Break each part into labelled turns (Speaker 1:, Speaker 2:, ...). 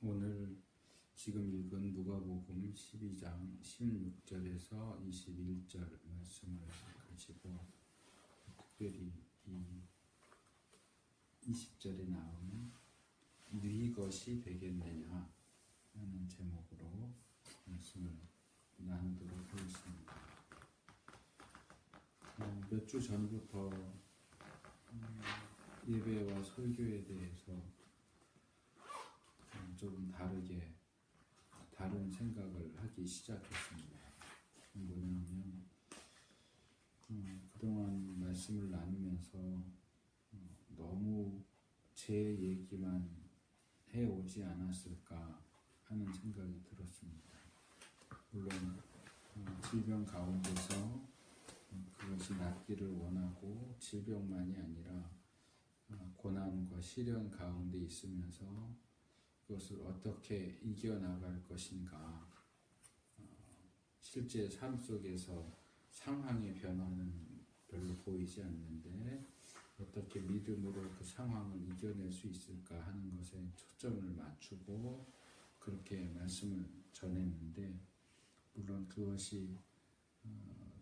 Speaker 1: 오늘 지금 읽은 누가복음 12장 16절에서 21절 말씀을 가지고 특별히 이 20절에 나오는 네 것이 되겠느냐 하는 제목으로 말씀을 나누도록 하겠습니다. 몇 주 전부터 예배와 설교에 대해서 조금 다른 생각을 하기 시작했습니다. 뭐냐면 그동안 말씀을 나누면서 너무 제 얘기만 해오지 않았을까 하는 생각이 들었습니다. 물론 질병 가운데서 그것이 낫기를 원하고 질병만이 아니라 고난과 시련 가운데 있으면서 그것을 어떻게 이겨나갈 것인가, 실제 삶 속에서 상황의 변화는 별로 보이지 않는데 어떻게 믿음으로 그 상황을 이겨낼 수 있을까 하는 것에 초점을 맞추고 그렇게 말씀을 전했는데, 물론 그것이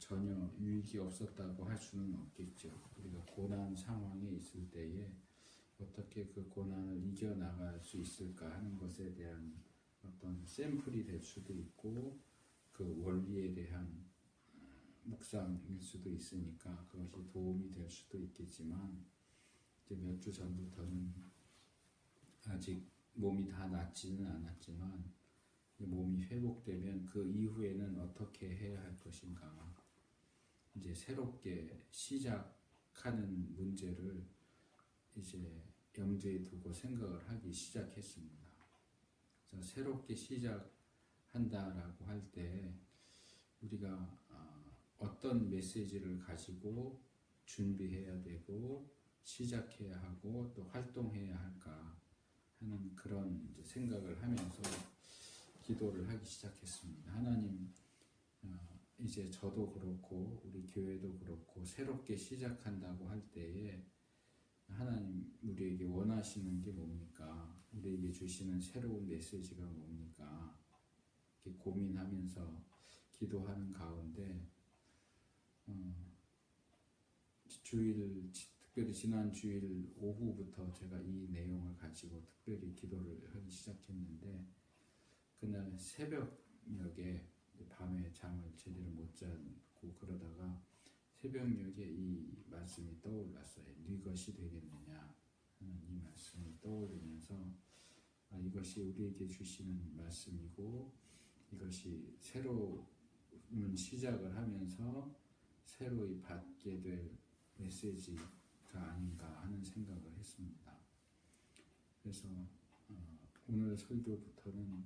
Speaker 1: 전혀 유익이 없었다고 할 수는 없겠죠. 우리가 고난 상황에 있을 때에 어떻게 그 고난을 이겨나갈 수 있을까 하는 것에 대한 어떤 샘플이 될 수도 있고 그 원리에 대한 묵상일 수도 있으니까 그것이 도움이 될 수도 있겠지만, 이제 몇 주 전부터는 아직 몸이 다 낫지는 않았지만 몸이 회복되면 그 이후에는 어떻게 해야 할 것인가, 이제 새롭게 시작하는 문제를 이제 염두에 두고 생각을 하기 시작했습니다. 그래서 새롭게 시작한다라고 할 때 우리가 어떤 메시지를 가지고 준비해야 되고 시작해야 하고 또 활동해야 할까 하는 그런 이제 생각을 하면서 기도를 하기 시작했습니다. 하나님, 이제 저도 그렇고 우리 교회도 그렇고 새롭게 시작한다고 할 때에 하나님 우리에게 원하시는 게 뭡니까? 우리에게 주시는 새로운 메시지가 뭡니까? 이렇게 고민하면서 기도하는 가운데 특별히 지난 주일 오후부터 제가 이 내용을 가지고 특별히 기도를 하기 시작했는데, 그날 새벽녘에 밤에 잠을 제대로 못 자고 그러다가 새벽녘에 이 말씀이 떠올랐어요. 네 것이 되겠느냐 하는 이 말씀이 떠오르면서 이것이 우리에게 주시는 말씀이고 이것이 새로운 시작을 하면서 새로이 받게 될 메시지가 아닌가 하는 생각을 했습니다. 그래서 오늘 설교부터는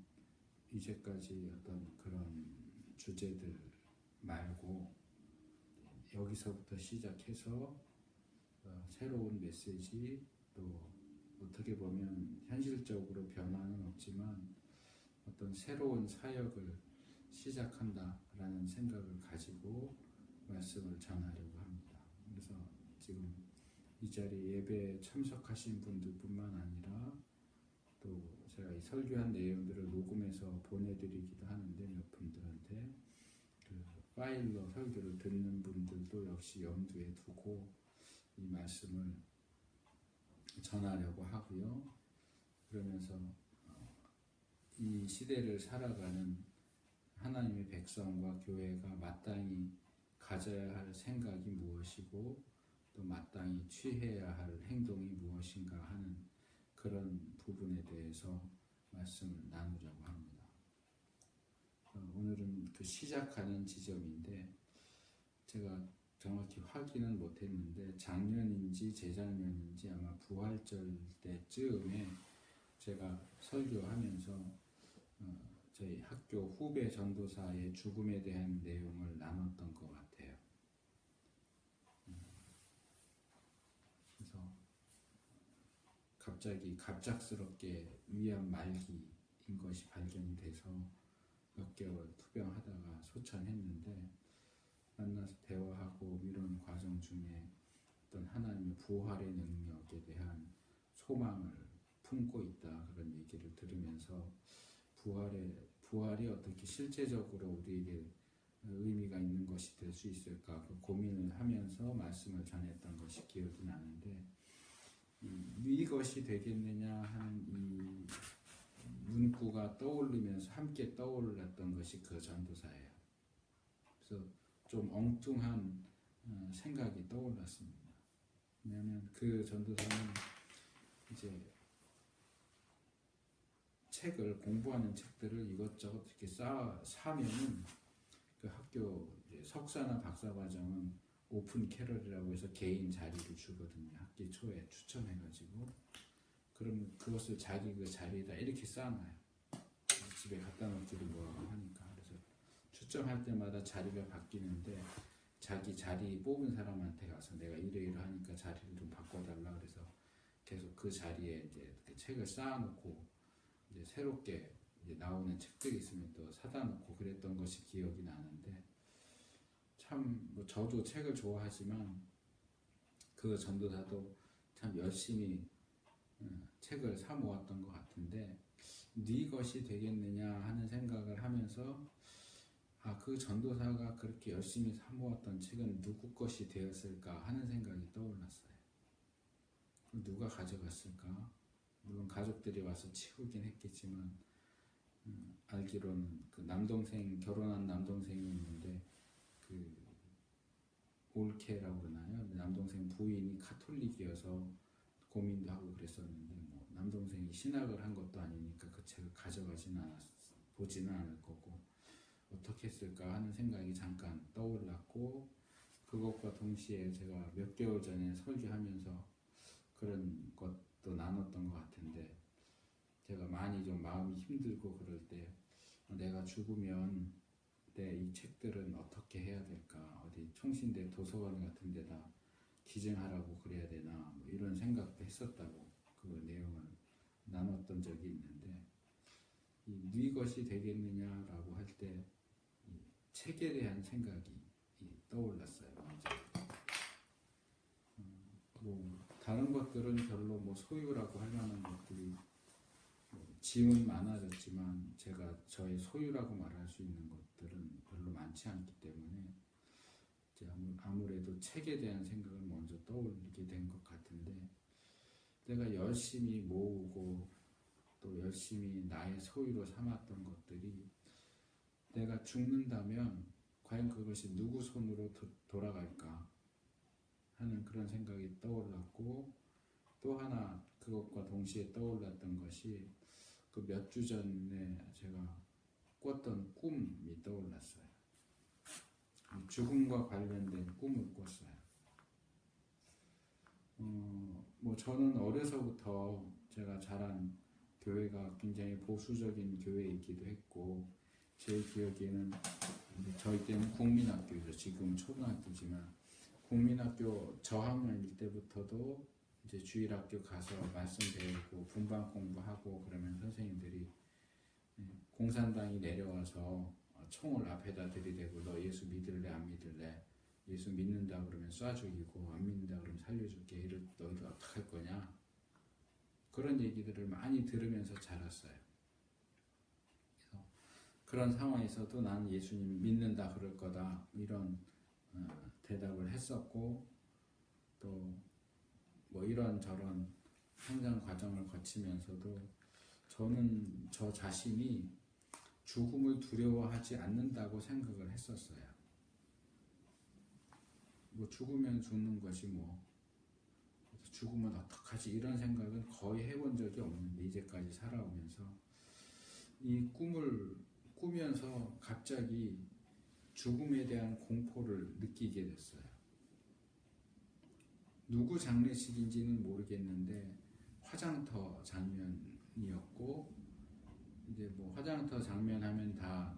Speaker 1: 이제까지 어떤 그런 주제들 말고 여기서부터 시작해서 새로운 메시지, 또 어떻게 보면 현실적으로 변화는 없지만 어떤 새로운 사역을 시작한다라는 생각을 가지고 말씀을 전하려고 합니다. 그래서 지금 이 자리에 예배에 참석하신 분들뿐만 아니라 또 제가 이 설교한 내용들을 녹음해서 보내드리기도 하는데 몇 분들한테 그 파일로 설교를 듣는 분들도 역시 염두에 두고 이 말씀을 전하려고 하고요. 그러면서 이 시대를 살아가는 하나님의 백성과 교회가 마땅히 가져야 할 생각이 무엇이고 또 마땅히 취해야 할 행동이 무엇인가 하는 그런 부분에 대해서 말씀을 나누려고 합니다. 오늘은 그 시작하는 지점인데, 제가 정확히 확인은 못했는데 작년인지 재작년인지 아마 부활절 때쯤에 제가 설교하면서 저희 학교 후배 전도사의 죽음에 대한 내용을 나눴던 것 같아요. 그래서 갑작스럽게 위암 말기인 것이 발견이 돼서 몇 개월 투병하다가 소천했는데, 만나서 대화하고 이런 과정 중에 어떤 하나님의 부활의 능력에 대한 소망을 품고 있다 그런 얘기를 들으면서 부활이 어떻게 실제적으로 우리에게 의미가 있는 것이 될 수 있을까 그 고민을 하면서 말씀을 전했던 것이 기억이 나는데 이것이 되겠느냐 하는 이 문구가 떠올리면서 함께 떠올랐던 것이 그 전도사예요. 그래서 좀 엉뚱한 생각이 떠올랐습니다. 왜냐하면 그 전도사는 이제 책을 공부하는 책들을 이것저것 이렇게 사면은 그 학교 석사나 박사 과정은 오픈 캐럴이라고 해서 개인 자리를 주거든요. 학기 초에 추첨해가지고 그러면 그것을 자기 그 자리에다 이렇게 쌓아놔요. 집에 갖다 놓기도 뭐하고 하니까 그래서 추첨할 때마다 자리가 바뀌는데 자기 자리 뽑은 사람한테 가서 내가 이러이러하니까 자리를 좀 바꿔달라 그래서 계속 그 자리에 이제 책을 쌓아놓고 이제 새롭게 이제 나오는 책들이 있으면 또 사다 놓고 그랬던 것이 기억이 나는데 참 뭐 저도 책을 좋아하지만 그 전도사도 참 열심히 책을 사 모았던 것 같은데 네 것이 되겠느냐 하는 생각을 하면서 그 전도사가 그렇게 열심히 사 모았던 책은 누구 것이 되었을까 하는 생각이 떠올랐어요. 누가 가져갔을까? 물론 가족들이 와서 치우긴 했겠지만 알기로는 그 남동생 결혼한 남동생이 있는데 그 올케라고 그러나요? 남동생 부인이 카톨릭이어서 고민도 하고 그랬었는데 뭐 남동생이 신학을 한 것도 아니니까 그 책을 보지는 않을 거고 어떻게 했을까 하는 생각이 잠깐 떠올랐고 그것과 동시에 제가 몇 개월 전에 설교하면서 그런 것도 나눴던 것 같은데 제가 많이 좀 마음이 힘들고 그럴 때 내가 죽으면 내 이 책들은 어떻게 해야 될까 어디 총신대 도서관 같은 데다 기증하라고 그래야 되나 뭐 이런 생각도 했었다고 그 내용을 나눴던 적이 있는데 네 것이 되겠느냐라고 할 때 책에 대한 생각이 떠올랐어요. 뭐 다른 것들은 별로 뭐 소유라고 할 만한 것들이 지은 많아졌지만 제가 저의 소유라고 말할 수 있는 것들은 별로 많지 않기 때문에 이제 아무래도 책에 대한 생각을 먼저 떠올리게 된 것 같은데 내가 열심히 모으고 또 열심히 나의 소유로 삼았던 것들이 내가 죽는다면 과연 그것이 누구 손으로 돌아갈까 하는 그런 생각이 떠올랐고 또 하나 그것과 동시에 떠올랐던 것이 그 몇 주 전에 제가 꿨던 꿈이 떠올랐어요. 죽음과 관련된 꿈을 꿨어요. 뭐 저는 어려서부터 제가 자란 교회가 굉장히 보수적인 교회이기도 했고 제 기억에는 저희 때는 국민학교죠. 지금 초등학교지만 국민학교 저학년일 때부터도 이제 주일학교 가서 말씀 배우고 분반 공부하고 그러면 선생님들이 공산당이 내려와서 총을 앞에다 들이대고 너 예수 믿을래 안 믿을래 예수 믿는다 그러면 쏴 죽이고 안 믿는다 그러면 살려줄게 이럴 너희들 어떡할 거냐 그런 얘기들을 많이 들으면서 자랐어요. 그래서 그런 상황에서도 난 예수님 믿는다 그럴 거다 이런 대답을 했었고 또 뭐 이런저런 성장 과정을 거치면서도 저는 저 자신이 죽음을 두려워하지 않는다고 생각을 했었어요. 뭐 죽으면 죽는 것이 뭐 죽으면 어떡하지 이런 생각은 거의 해본 적이 없는데 이제까지 살아오면서 이 꿈을 꾸면서 갑자기 죽음에 대한 공포를 느끼게 됐어요. 누구 장례식인지는 모르겠는데 화장터 장면이었고 이제 뭐 화장터 장면 하면 다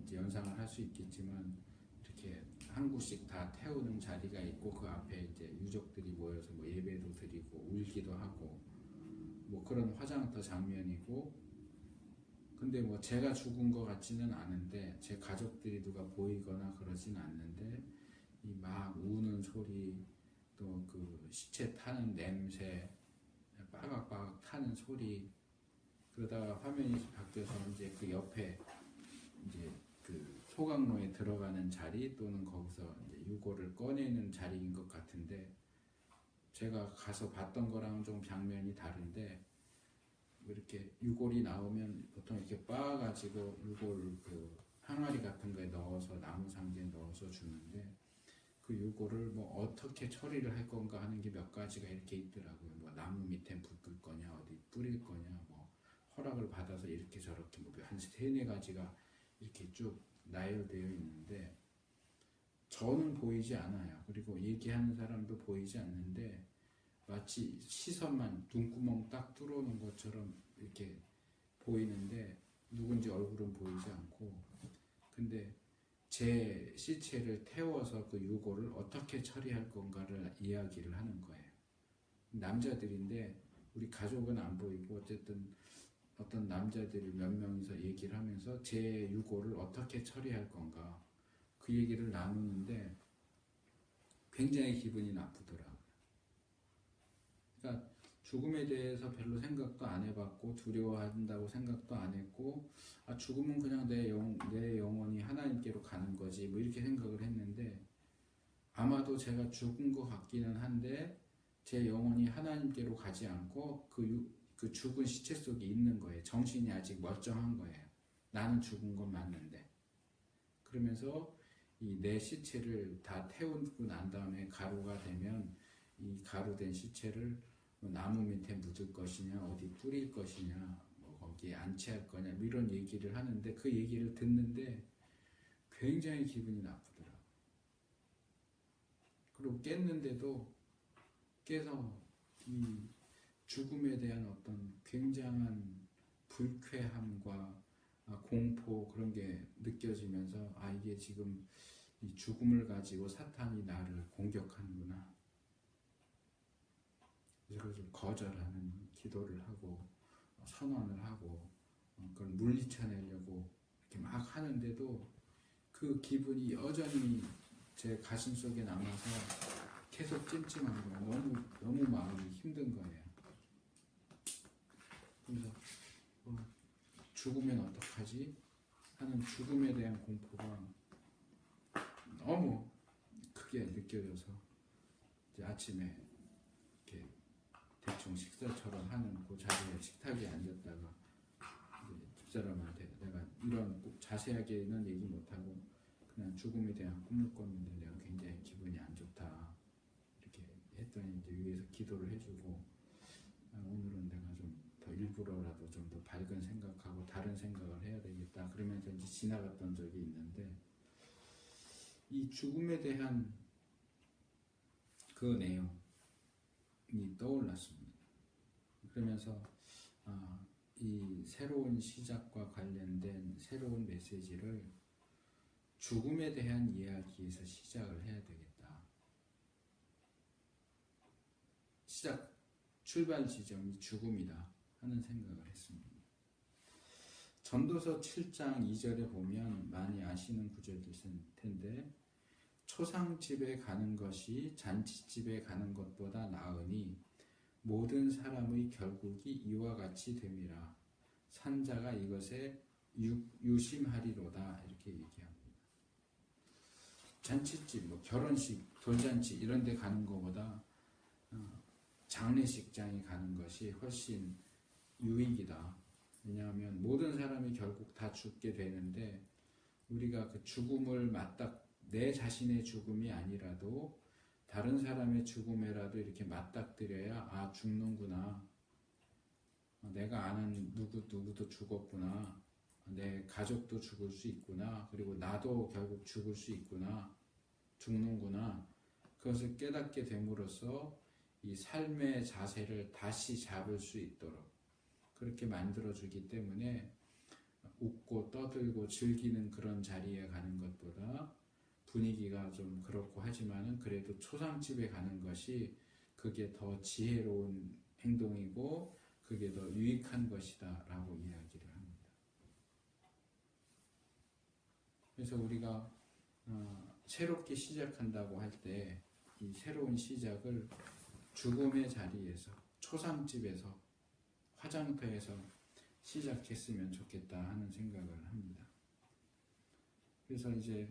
Speaker 1: 이제 연상을 할 수 있겠지만 이렇게 한 구씩 다 태우는 자리가 있고 그 앞에 이제 유족들이 모여서 뭐 예배도 드리고 울기도 하고 뭐 그런 화장터 장면이고 근데 뭐 제가 죽은 것 같지는 않은데 제 가족들이 누가 보이거나 그러진 않는데 이 막 우는 소리 또 그 시체 타는 냄새 빠각빠각 타는 소리, 그러다가 화면이 바뀌어서 이제 그 옆에 이제 그 소각로에 들어가는 자리 또는 거기서 이제 유골을 꺼내는 자리인 것 같은데, 제가 가서 봤던 거랑은 좀 장면이 다른데, 이렇게 유골이 나오면 보통 이렇게 빻아가지고 유골 그 항아리 같은 거에 넣어서 나무 상자에 넣어서 주는데, 그 유골을 뭐 어떻게 처리를 할 건가 하는 게 몇 가지가 이렇게 있더라고요. 뭐 나무 밑에 묶을 거냐, 어디 뿌릴 거냐, 뭐 허락을 받아서 이렇게 저렇게 뭐 한 세네 가지가 이렇게 쭉 나열되어 있는데, 저는 보이지 않아요. 그리고 얘기하는 사람도 보이지 않는데, 마치 시선만 눈구멍 딱 뚫어놓은 것처럼 이렇게 보이는데, 누군지 얼굴은 보이지 않고, 근데 제 시체를 태워서 그 유골을 어떻게 처리할 건가를 이야기를 하는 거예요. 남자들인데 우리 가족은 안 보이고, 어쨌든 어떤 남자들이 몇 명이서 얘기를 하면서 제 유골을 어떻게 처리할 건가 그 얘기를 나누는데 굉장히 기분이 나쁘더라고요. 그러니까 죽음에 대해서 별로 생각도 안 해봤고, 두려워한다고 생각도 안 했고, 아, 죽음은 그냥 내 영혼이 하나님께로 가는 거지 뭐 이렇게 생각을 했는데, 아마도 제가 죽은 것 같기는 한데 제 영혼이 하나님께로 가지 않고 그 죽은 시체 속에 있는 거예요. 정신이 아직 멀쩡한 거예요. 나는 죽은 건 맞는데. 그러면서 이 내 시체를 다 태우고 난 다음에 가루가 되면 이 가루된 시체를 뭐 나무 밑에 묻을 것이냐, 어디 뿌릴 것이냐, 뭐 거기에 안치할 거냐, 뭐 이런 얘기를 하는데, 그 얘기를 듣는데 굉장히 기분이 나쁘더라고요. 그리고 깼는데도 깨서 이 죽음에 대한 어떤 굉장한 불쾌함과 공포, 그런 게 느껴지면서, 아, 이게 지금 이 죽음을 가지고 사탄이 나를 공격하는구나. 그래서 좀 거절하는 기도를 하고 선언을 하고 그걸 물리쳐내려고 이렇게 막 하는데도 그 기분이 여전히 제 가슴 속에 남아서 계속 찜찜한 거예요. 너무 마음이 힘든 거예요. 그래서 죽으면 어떡하지 하는 죽음에 대한 공포가 너무 크게 느껴져서, 이제 아침에 이렇게 대충 식사처럼 하는 그 자리에 식탁에 앉았다가 집사람한테 내가 이런 자세하게는 얘기 못하고 그냥 죽음에 대한 꿈을 꿨는데 내가 굉장히 기분이 안 좋다 이렇게 했더니, 이제 위에서 기도를 해주고, 오늘은 내가 좀 더 일부러라도 좀 더 밝은 생각하고 다른 생각을 해야 되겠다 그러면서 이제 지나갔던 적이 있는데, 이 죽음에 대한 그 내용이 떠올랐습니다. 그러면서 이 새로운 시작과 관련된 새로운 메시지를 죽음에 대한 이야기에서 시작을 해야 되겠다. 출발 지점이 죽음이다 하는 생각을 했습니다. 전도서 7장 2절에 보면 많이 아시는 구절일 텐데, 초상집에 가는 것이 잔치집에 가는 것보다 나으니 모든 사람의 결국이 이와 같이 됨이라. 산자가 이것에 유심하리로다 이렇게 얘기합니다. 잔치집, 뭐 결혼식, 돌잔치 이런 데 가는 것보다 장례식장에 가는 것이 훨씬 유익이다. 왜냐하면 모든 사람이 결국 다 죽게 되는데, 우리가 그 죽음을 내 자신의 죽음이 아니라도 다른 사람의 죽음에라도 이렇게 맞닥뜨려야, 아, 죽는구나, 내가 아는 누구도 죽었구나, 내 가족도 죽을 수 있구나, 그리고 나도 결국 죽을 수 있구나, 죽는구나, 그것을 깨닫게 됨으로써 이 삶의 자세를 다시 잡을 수 있도록 그렇게 만들어주기 때문에, 웃고 떠들고 즐기는 그런 자리에 가는 것보다 분위기가 좀 그렇고 하지만은 그래도 초상집에 가는 것이 그게 더 지혜로운 행동이고 그게 더 유익한 것이다 라고 이야기를 합니다. 그래서 우리가 새롭게 시작한다고 할 때 이 새로운 시작을 죽음의 자리에서, 초상집에서 화장터에서 시작했으면 좋겠다 하는 생각을 합니다. 그래서 이제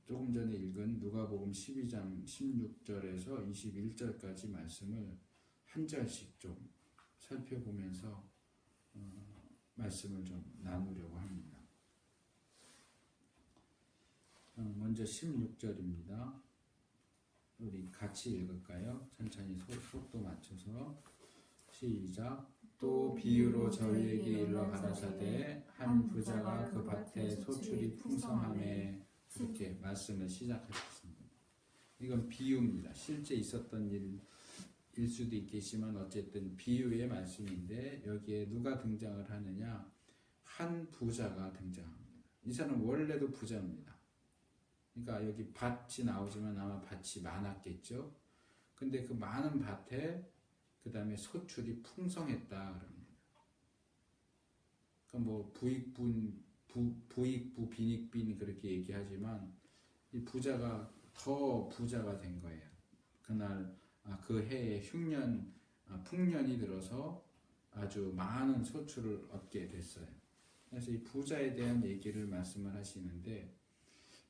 Speaker 1: 조금 전에 읽은 누가복음 12장 16절에서 21절까지 말씀을 한 절씩 좀 살펴보면서 말씀을 좀 나누려고 합니다. 먼저 16절입니다. 우리 같이 읽을까요? 천천히 속도 맞춰서 시작. 또 비유로 저희에게 일러 가라사대 한 부자가 그 밭에 소출이 풍성하매, 이렇게 말씀을 시작하셨습니다. 이건 비유입니다. 실제 있었던 일일 수도 있겠지만 어쨌든 비유의 말씀인데, 여기에 누가 등장을 하느냐? 한 부자가 등장합니다. 이 사람은 원래도 부자입니다. 그러니까 여기 밭이 나오지만 아마 밭이 많았겠죠. 근데 그 많은 밭에 그 다음에 소출이 풍성했다 그럽니다. 그러니까 뭐 부익부 빈익빈 그렇게 얘기하지만 이 부자가 더 부자가 된 거예요. 그날 그 해에 풍년이 들어서 아주 많은 소출을 얻게 됐어요. 그래서 이 부자에 대한 얘기를 말씀을 하시는데,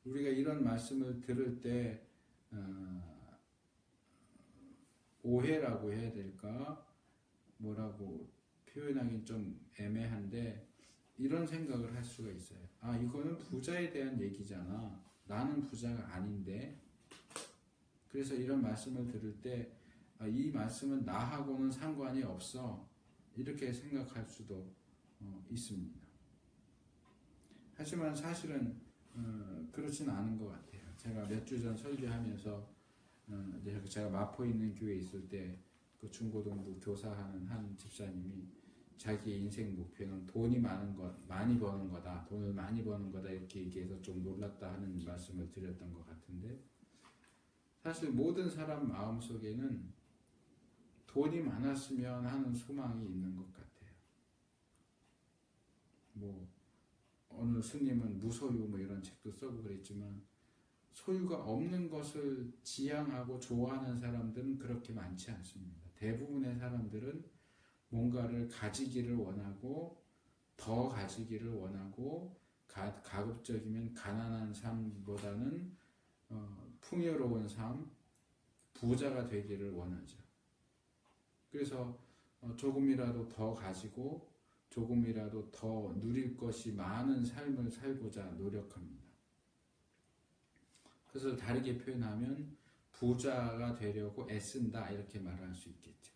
Speaker 1: 우리가 이런 말씀을 들을 때 오해라고 해야 될까? 뭐라고 표현하기는 좀 애매한데, 이런 생각을 할 수가 있어요. 이거는 부자에 대한 얘기잖아. 나는 부자가 아닌데. 그래서 이런 말씀을 들을 때 이 말씀은 나하고는 상관이 없어, 이렇게 생각할 수도 있습니다. 하지만 사실은 그렇진 않은 것 같아요. 제가 몇 주 전 설교하면서 제가 마포에 있는 교회에 있을 때 그 중고등부 교사하는 한 집사님이 자기 인생 목표는 돈이 많이 버는 거다, 돈을 많이 버는 거다, 이렇게 얘기해서 좀 놀랐다 하는 말씀을 드렸던 것 같은데, 사실 모든 사람 마음속에는 돈이 많았으면 하는 소망이 있는 것 같아요. 뭐 어느 스님은 무소유 뭐 이런 책도 써고 그랬지만, 소유가 없는 것을 지향하고 좋아하는 사람들은 그렇게 많지 않습니다. 대부분의 사람들은 뭔가를 가지기를 원하고, 더 가지기를 원하고, 가급적이면 가난한 삶보다는 풍요로운 삶, 부자가 되기를 원하죠. 그래서 조금이라도 더 가지고 조금이라도 더 누릴 것이 많은 삶을 살고자 노력합니다. 그래서 다르게 표현하면 부자가 되려고 애쓴다, 이렇게 말할 수 있겠죠.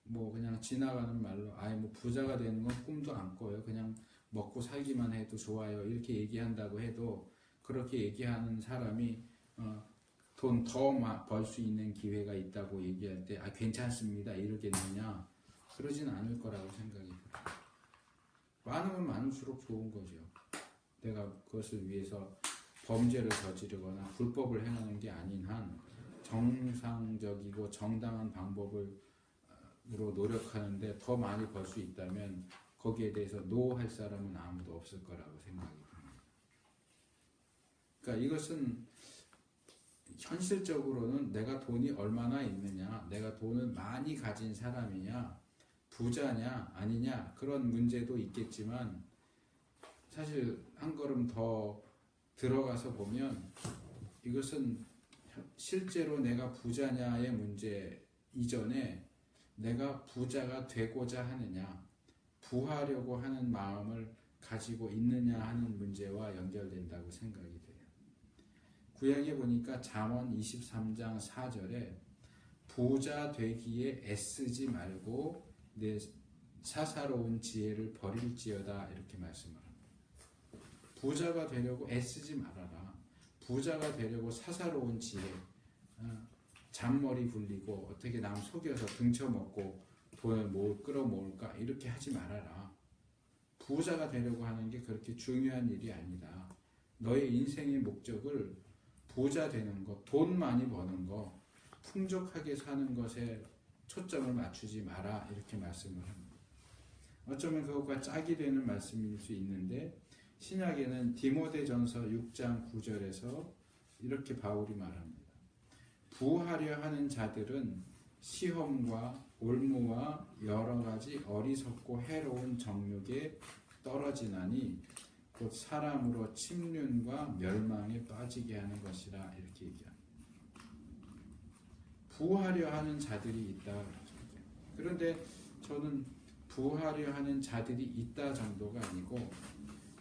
Speaker 1: 뭐 그냥 지나가는 말로 뭐 부자가 되는 건 꿈도 안 꿔요. 그냥 먹고 살기만 해도 좋아요, 이렇게 얘기한다고 해도, 그렇게 얘기하는 사람이 돈 더 벌 수 있는 기회가 있다고 얘기할 때 괜찮습니다, 이러겠느냐? 그러진 않을 거라고 생각이 들어요. 많으면 많을수록 좋은 거죠. 내가 그것을 위해서 범죄를 저지르거나 불법을 행하는 게 아닌 한 정상적이고 정당한 방법으로 노력하는데 더 많이 벌 수 있다면 거기에 대해서 노 할 사람은 아무도 없을 거라고 생각이 듭니다. 그러니까 이것은 현실적으로는 내가 돈이 얼마나 있느냐, 내가 돈을 많이 가진 사람이냐, 부자냐 아니냐, 그런 문제도 있겠지만, 사실 한 걸음 더 들어가서 보면 이것은 실제로 내가 부자냐의 문제 이전에 내가 부자가 되고자 하느냐, 부하려고 하는 마음을 가지고 있느냐 하는 문제와 연결된다고 생각이 돼요. 구약에 보니까 잠언 23장 4절에 부자 되기에 애쓰지 말고 내 사사로운 지혜를 버릴지어다, 이렇게 말씀을 합니다. 부자가 되려고 애쓰지 말아라. 부자가 되려고 사사로운 지혜, 잔머리 굴리고 어떻게 남 속여서 등쳐먹고 돈을 끌어모을까, 이렇게 하지 말아라. 부자가 되려고 하는 게 그렇게 중요한 일이 아니다. 너의 인생의 목적을 부자 되는 것, 돈 많이 버는 것, 풍족하게 사는 것에 초점을 맞추지 마라, 이렇게 말씀을 합니다. 어쩌면 그것과 짝이 되는 말씀일 수 있는데, 신약에는 디모데전서 6장 9절에서 이렇게 바울이 말합니다. 부하려 하는 자들은 시험과 올무와 여러 가지 어리석고 해로운 정욕에 떨어지나니 곧 사람으로 침륜과 멸망에 빠지게 하는 것이라 이렇게 얘기합니다. 부하려 하는 자들이 있다. 그런데 저는 부하려 하는 자들이 있다 정도가 아니고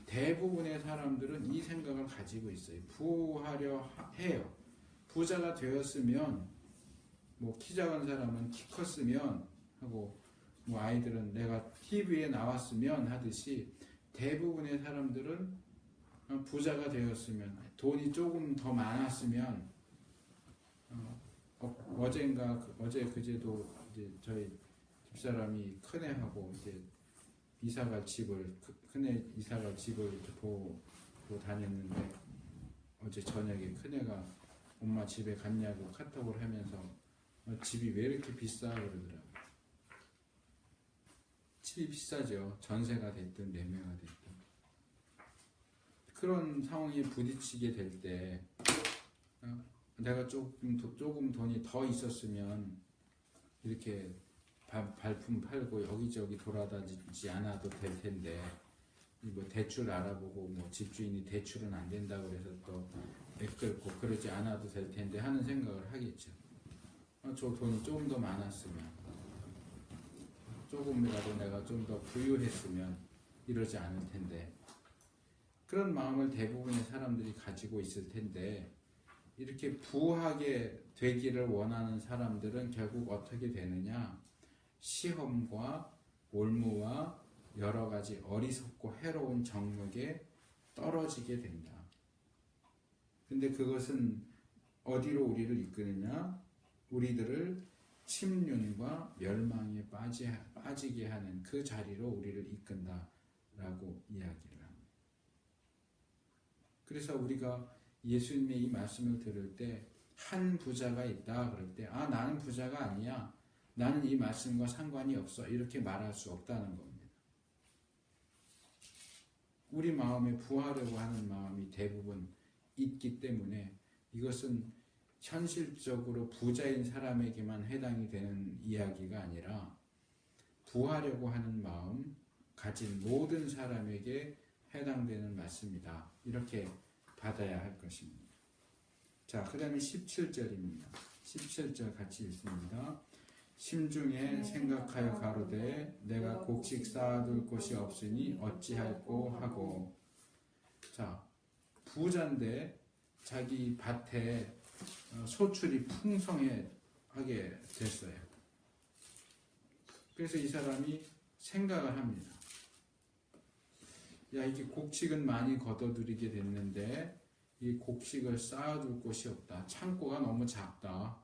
Speaker 1: 대부분의 사람들은 이 생각을 가지고 있어요. 부하려 해요. 부자가 되었으면 뭐 키 작은 사람은 키 컸으면 하고 뭐 아이들은 내가 TV에 나왔으면 하듯이 대부분의 사람들은 부자가 되었으면 돈이 조금 더 많았으면 어제 그제도 이제 저희 집사람이 큰애하고 이제 이사갈 집을 큰애 이사갈 집을 이렇게 보고 다녔는데 어제 저녁에 큰애가 엄마 집에 갔냐고 카톡을 하면서 집이 왜 이렇게 비싸 그러더라고요. 집이 비싸죠. 전세가 됐든 매매가 됐든. 그런 상황에 부딪히게 될 때 내가 조금 돈이 더 있었으면 이렇게 발품 팔고 여기저기 돌아다니지 않아도 될 텐데 뭐 대출 알아보고 뭐 집주인이 대출은 안 된다고 그래서 또 애끌고 그러지 않아도 될 텐데 하는 생각을 하겠죠. 저 돈이 조금 더 많았으면 조금이라도 내가 좀 더 부유했으면 이러지 않을 텐데 그런 마음을 대부분의 사람들이 가지고 있을 텐데 이렇게 부하게 되기를 원하는 사람들은 결국 어떻게 되느냐? 시험과 올무와 여러 가지 어리석고 해로운 정욕에 떨어지게 된다. 근데 그것은 어디로 우리를 이끄느냐? 우리들을 침륜과 멸망에 빠지게 하는 그 자리로 우리를 이끈다라고 이야기를 합니다. 그래서 우리가 예수님의 이 말씀을 들을 때 한 부자가 있다 그럴 때 나는 부자가 아니야. 나는 이 말씀과 상관이 없어. 이렇게 말할 수 없다는 겁니다. 우리 마음에 부하려고 하는 마음이 대부분 있기 때문에 이것은 현실적으로 부자인 사람에게만 해당이 되는 이야기가 아니라 부하려고 하는 마음 가진 모든 사람에게 해당되는 말씀이다. 이렇게 받아야 할 것입니다. 자, 그 다음에 17절입니다. 17절 같이 읽습니다. 심중에 생각하여 가로되 내가 곡식 쌓아둘 곳이 없으니 어찌할꼬 하고. 자, 부자인데 자기 밭에 소출이 풍성하게 됐어요. 그래서 이 사람이 생각을 합니다. 야, 이게 곡식은 많이 걷어들이게 됐는데 이 곡식을 쌓아둘 곳이 없다. 창고가 너무 작다.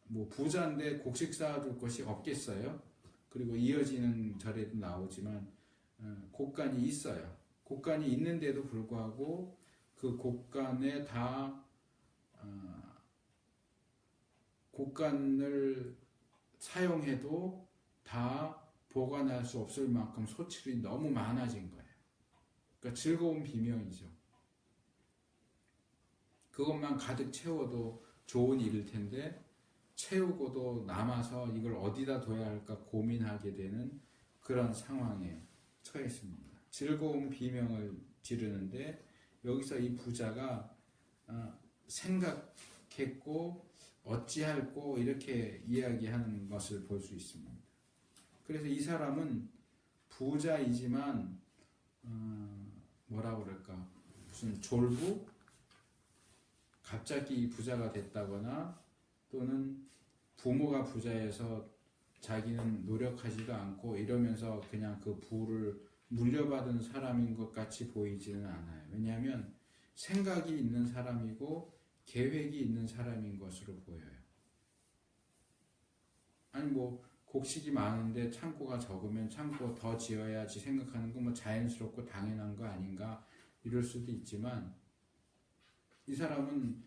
Speaker 1: 뭐 부자인데 곡식 쌓아둘 곳이 없겠어요. 그리고 이어지는 절에도 나오지만 곡간이 있어요. 곡간이 있는데도 불구하고 그 곡간에 곡간을 사용해도 다 보관할 수 없을 만큼 소출이 너무 많아진 거예요. 그러니까 즐거운 비명이죠. 그것만 가득 채워도 좋은 일일 텐데 채우고도 남아서 이걸 어디다 둬야 할까 고민하게 되는 그런 상황에 처했습니다. 즐거운 비명을 지르는데 여기서 이 부자가 생각했고 어찌할꼬 이렇게 이야기하는 것을 볼 수 있습니다. 그래서 이 사람은 부자이지만 뭐라 그럴까 무슨 졸부? 갑자기 부자가 됐다거나 또는 부모가 부자여서 자기는 노력하지도 않고 이러면서 그냥 그 부를 물려받은 사람인 것 같이 보이지는 않아요. 왜냐하면 생각이 있는 사람이고 계획이 있는 사람인 것으로 보여요. 아니 뭐 곡식이 많은데 창고가 적으면 창고 더 지어야지 생각하는 건 뭐 자연스럽고 당연한 거 아닌가 이럴 수도 있지만 이 사람은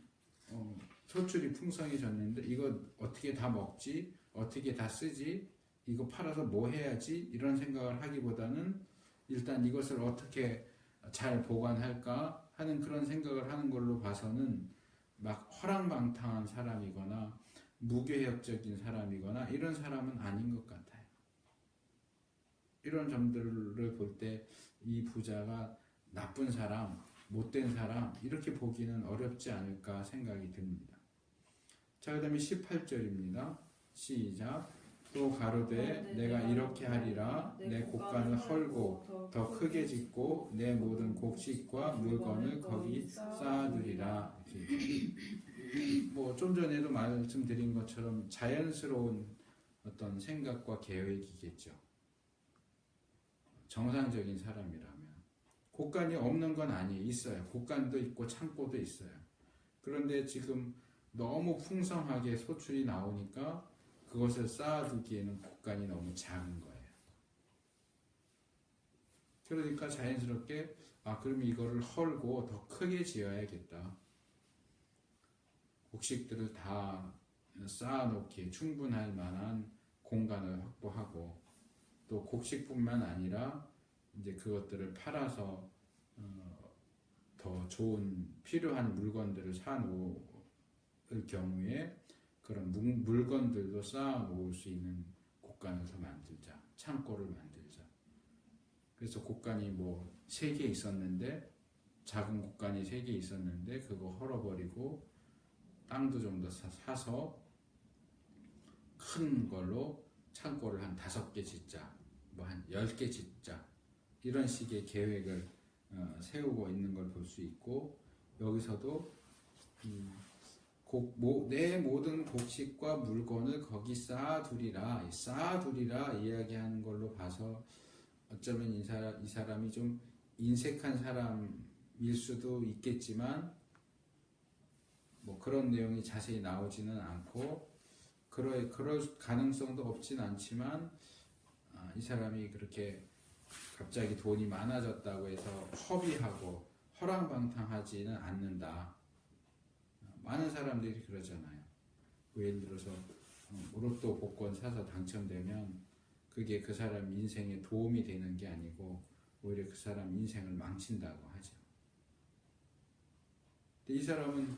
Speaker 1: 소출이 풍성해졌는데 이거 어떻게 다 먹지? 어떻게 다 쓰지? 이거 팔아서 뭐 해야지? 이런 생각을 하기보다는 일단 이것을 어떻게 잘 보관할까 하는 그런 생각을 하는 걸로 봐서는 막 허랑방탕한 사람이거나 무계획적인 사람이거나 이런 사람은 아닌 것 같아요. 이런 점들을 볼 때 이 부자가 나쁜 사람, 못된 사람 이렇게 보기는 어렵지 않을까 생각이 듭니다. 자, 그 다음에 18절입니다. 시작. 또 가로되 내가 이렇게 하리라. 내 곡간을 헐고 더 크게 짓고 내 모든 곡식과 물건을 거기 쌓아두리라. 뭐 좀 전에도 말씀드린 것처럼 자연스러운 어떤 생각과 계획이겠죠. 정상적인 사람이라면. 곡간이 없는 건 아니에요. 있어요. 곡간도 있고 창고도 있어요. 그런데 지금 너무 풍성하게 소출이 나오니까 그것을 쌓아두기에는 곡간이 너무 작은 거예요. 그러니까 자연스럽게 그럼 이거를 헐고 더 크게 지어야겠다. 곡식들을 다 쌓아놓기에 충분할 만한 공간을 확보하고 또 곡식뿐만 아니라 이제 그것들을 팔아서 더 좋은 필요한 물건들을 사놓을 경우에 그런 물건들도 쌓아놓을 수 있는 곡간을 더 만들자. 창고를 만들자. 그래서 곡간이 뭐 3개 있었는데 작은 곡간이 3개 있었는데 그거 헐어버리고 땅도 좀 더 사서 큰 걸로 창고를 한 5개 짓자. 뭐 한 10개 짓자. 이런 식의 계획을 세우고 있는 걸 볼 수 있고 여기서도 내 모든 곡식과 물건을 거기 쌓아두리라 이야기하는 걸로 봐서 어쩌면 이 사람이 좀 인색한 사람일 수도 있겠지만 뭐 그런 내용이 자세히 나오지는 않고 그럴 가능성도 없진 않지만 이 사람이 그렇게 갑자기 돈이 많아졌다고 해서 허비하고 허랑방탕하지는 않는다. 많은 사람들이 그러잖아요. 예를 들어서 로또 복권 사서 당첨되면 그게 그 사람 인생에 도움이 되는 게 아니고 오히려 그 사람 인생을 망친다고 하죠. 근데 이 사람은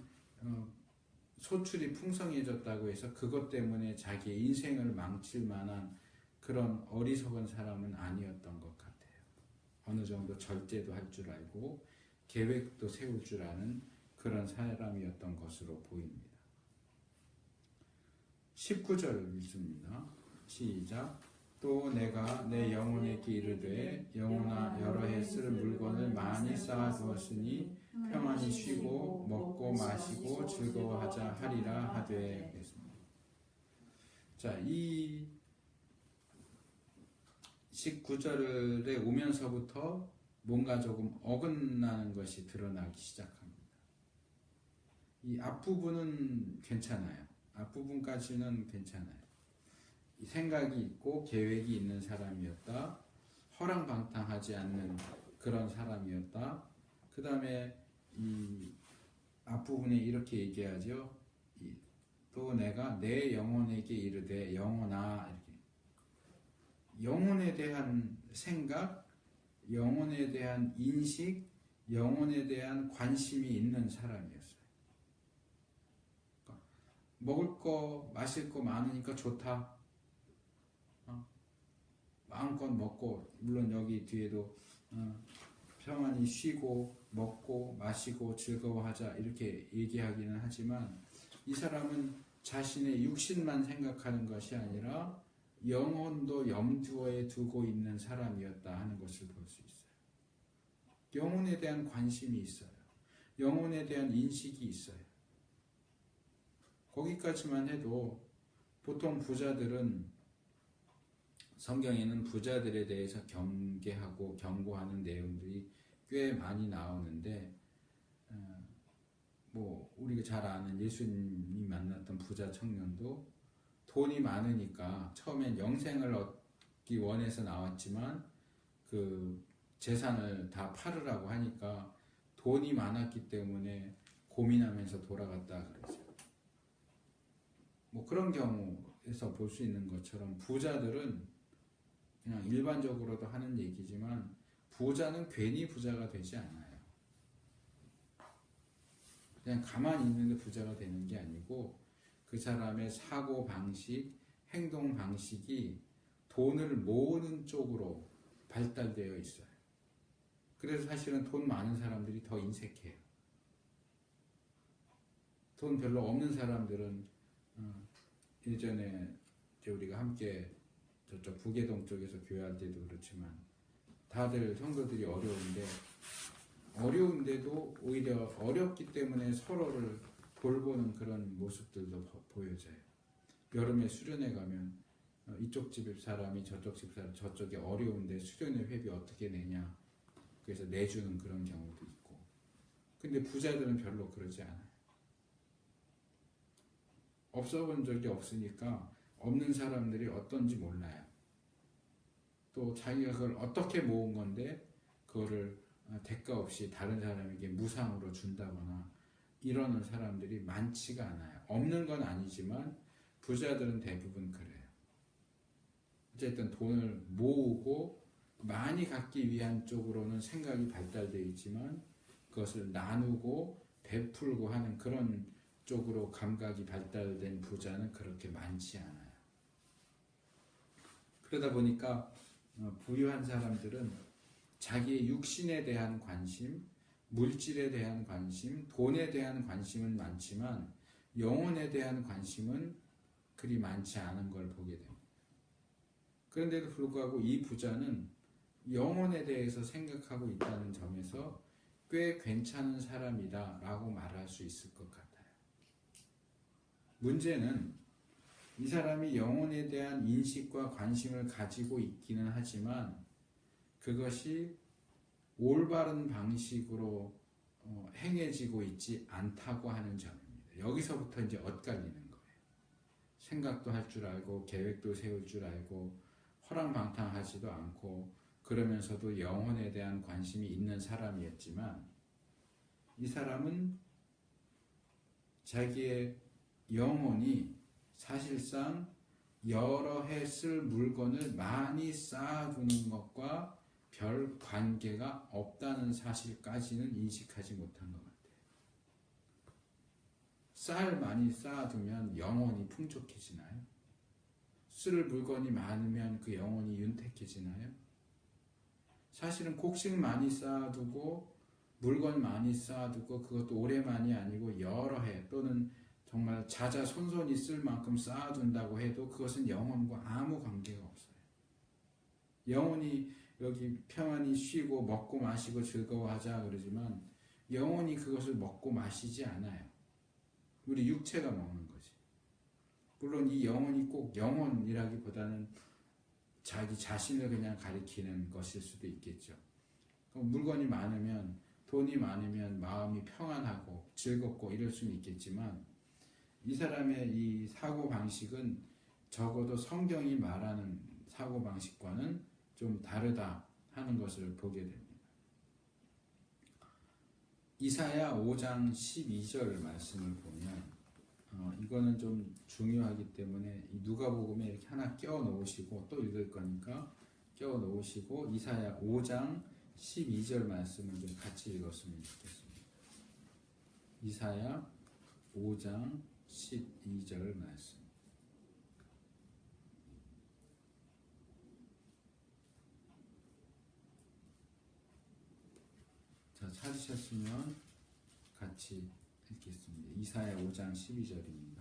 Speaker 1: 소출이 풍성해졌다고 해서 그것 때문에 자기의 인생을 망칠 만한 그런 어리석은 사람은 아니었던 것 같아요. 어느 정도 절제도 할 줄 알고 계획도 세울 줄 아는 그런 사람이었던 것으로 보입니다. 19절 읽습니다. 시작. 또 내가 내 영혼에게 이르되 영혼아 여러 해 쓸 물건을 많이 쌓아두었으니 평안히 쉬고 먹고 마시고 즐거워하자 하리라 하되. 자, 이 19절에 오면서부터 뭔가 조금 어긋나는 것이 드러나기 시작합니다. 이 앞부분은 괜찮아요. 앞부분까지는 괜찮아요. 생각이 있고 계획이 있는 사람이었다. 허랑방탕하지 않는 그런 사람이었다. 그 다음에 이 앞부분에 이렇게 얘기하죠. 또 내가 내 영혼에게 이르되 영혼아, 이렇게 영혼에 대한 생각, 영혼에 대한 인식, 영혼에 대한 관심이 있는 사람이었어요. 그러니까 먹을 거 마실 거 많으니까 좋다. 마음껏 먹고, 물론 여기 뒤에도 평안히 쉬고 먹고 마시고 즐거워하자 이렇게 얘기하기는 하지만 이 사람은 자신의 육신만 생각하는 것이 아니라 영혼도 염두에 두고 있는 사람이었다 하는 것을 볼 수 있어요. 영혼에 대한 관심이 있어요. 영혼에 대한 인식이 있어요. 거기까지만 해도 보통 부자들은 성경에는 부자들에 대해서 경계하고 경고하는 내용들이 꽤 많이 나오는데 뭐 우리가 잘 아는 예수님이 만났던 부자 청년도 돈이 많으니까 처음엔 영생을 얻기 원해서 나왔지만 그 재산을 다 팔으라고 하니까 돈이 많았기 때문에 고민하면서 돌아갔다 그러죠. 뭐 그런 경우에서 볼 수 있는 것처럼 부자들은 그냥 일반적으로도 하는 얘기지만 부자는 괜히 부자가 되지 않아요. 그냥 가만히 있는데 부자가 되는 게 아니고 그 사람의 사고 방식, 행동 방식이 돈을 모으는 쪽으로 발달되어 있어요. 그래서 사실은 돈 많은 사람들이 더 인색해요. 돈 별로 없는 사람들은 예전에 우리가 함께 저쪽 부계동 쪽에서 교회할 때도 그렇지만 다들 성도들이 어려운데도 오히려 어렵기 때문에 서로를 돌보는 그런 모습들도 보여져요. 여름에 수련회 가면 이쪽 집 사람이 저쪽 집 사람 저쪽이 어려운데 수련회 회비 어떻게 내냐 그래서 내주는 그런 경우도 있고. 근데 부자들은 별로 그러지 않아요. 없어 본 적이 없으니까 없는 사람들이 어떤지 몰라요. 또 자기가 그걸 어떻게 모은 건데 그거를 대가 없이 다른 사람에게 무상으로 준다거나 이러는 사람들이 많지가 않아요. 없는 건 아니지만 부자들은 대부분 그래요. 어쨌든 돈을 모으고 많이 갖기 위한 쪽으로는 생각이 발달되어 있지만 그것을 나누고 베풀고 하는 그런 쪽으로 감각이 발달된 부자는 그렇게 많지 않아요. 그러다 보니까 부유한 사람들은 자기의 육신에 대한 관심, 물질에 대한 관심, 돈에 대한 관심은 많지만 영혼에 대한 관심은 그리 많지 않은 걸 보게 됩니다. 그런데도 불구하고 이 부자는 영혼에 대해서 생각하고 있다는 점에서 꽤 괜찮은 사람이다 라고 말할 수 있을 것 같아요. 문제는 이 사람이 영혼에 대한 인식과 관심을 가지고 있기는 하지만 그것이 올바른 방식으로 행해지고 있지 않다고 하는 점입니다. 여기서부터 이제 엇갈리는 거예요. 생각도 할 줄 알고 계획도 세울 줄 알고 허랑방탕하지도 않고 그러면서도 영혼에 대한 관심이 있는 사람이었지만 이 사람은 자기의 영혼이 사실상 여러 해 쓸 물건을 많이 쌓아두는 것과 별 관계가 없다는 사실까지는 인식하지 못한 것 같아요. 쌀 많이 쌓아두면 영혼이 풍족해지나요? 쓸 물건이 많으면 그 영혼이 윤택해지나요? 사실은 곡식 많이 쌓아두고 물건 많이 쌓아두고 그것도 오래만이 아니고 여러 해 또는 정말 자자손손이 쓸 만큼 쌓아둔다고 해도 그것은 영혼과 아무 관계가 없어요. 영혼이 여기 평안히 쉬고 먹고 마시고 즐거워하자 그러지만 영혼이 그것을 먹고 마시지 않아요. 우리 육체가 먹는 거지. 물론 이 영혼이 꼭 영혼이라기보다는 자기 자신을 그냥 가리키는 것일 수도 있겠죠. 물건이 많으면 돈이 많으면 마음이 평안하고 즐겁고 이럴 수는 있겠지만 이 사람의 이 사고방식은 적어도 성경이 말하는 사고방식과는 좀 다르다 하는 것을 보게 됩니다. 이사야 5장 12절 말씀을 보면 이거는 좀 중요하기 때문에 누가복음에 이렇게 하나 끼워 놓으시고 또 읽을 거니까 끼워 놓으시고 이사야 5장 12절 말씀을 좀 같이 읽었으면 좋겠습니다. 이사야 5장 12절 말씀. 자, 찾으셨으면 같이 읽겠습니다. 이사야 5장 12절입니다.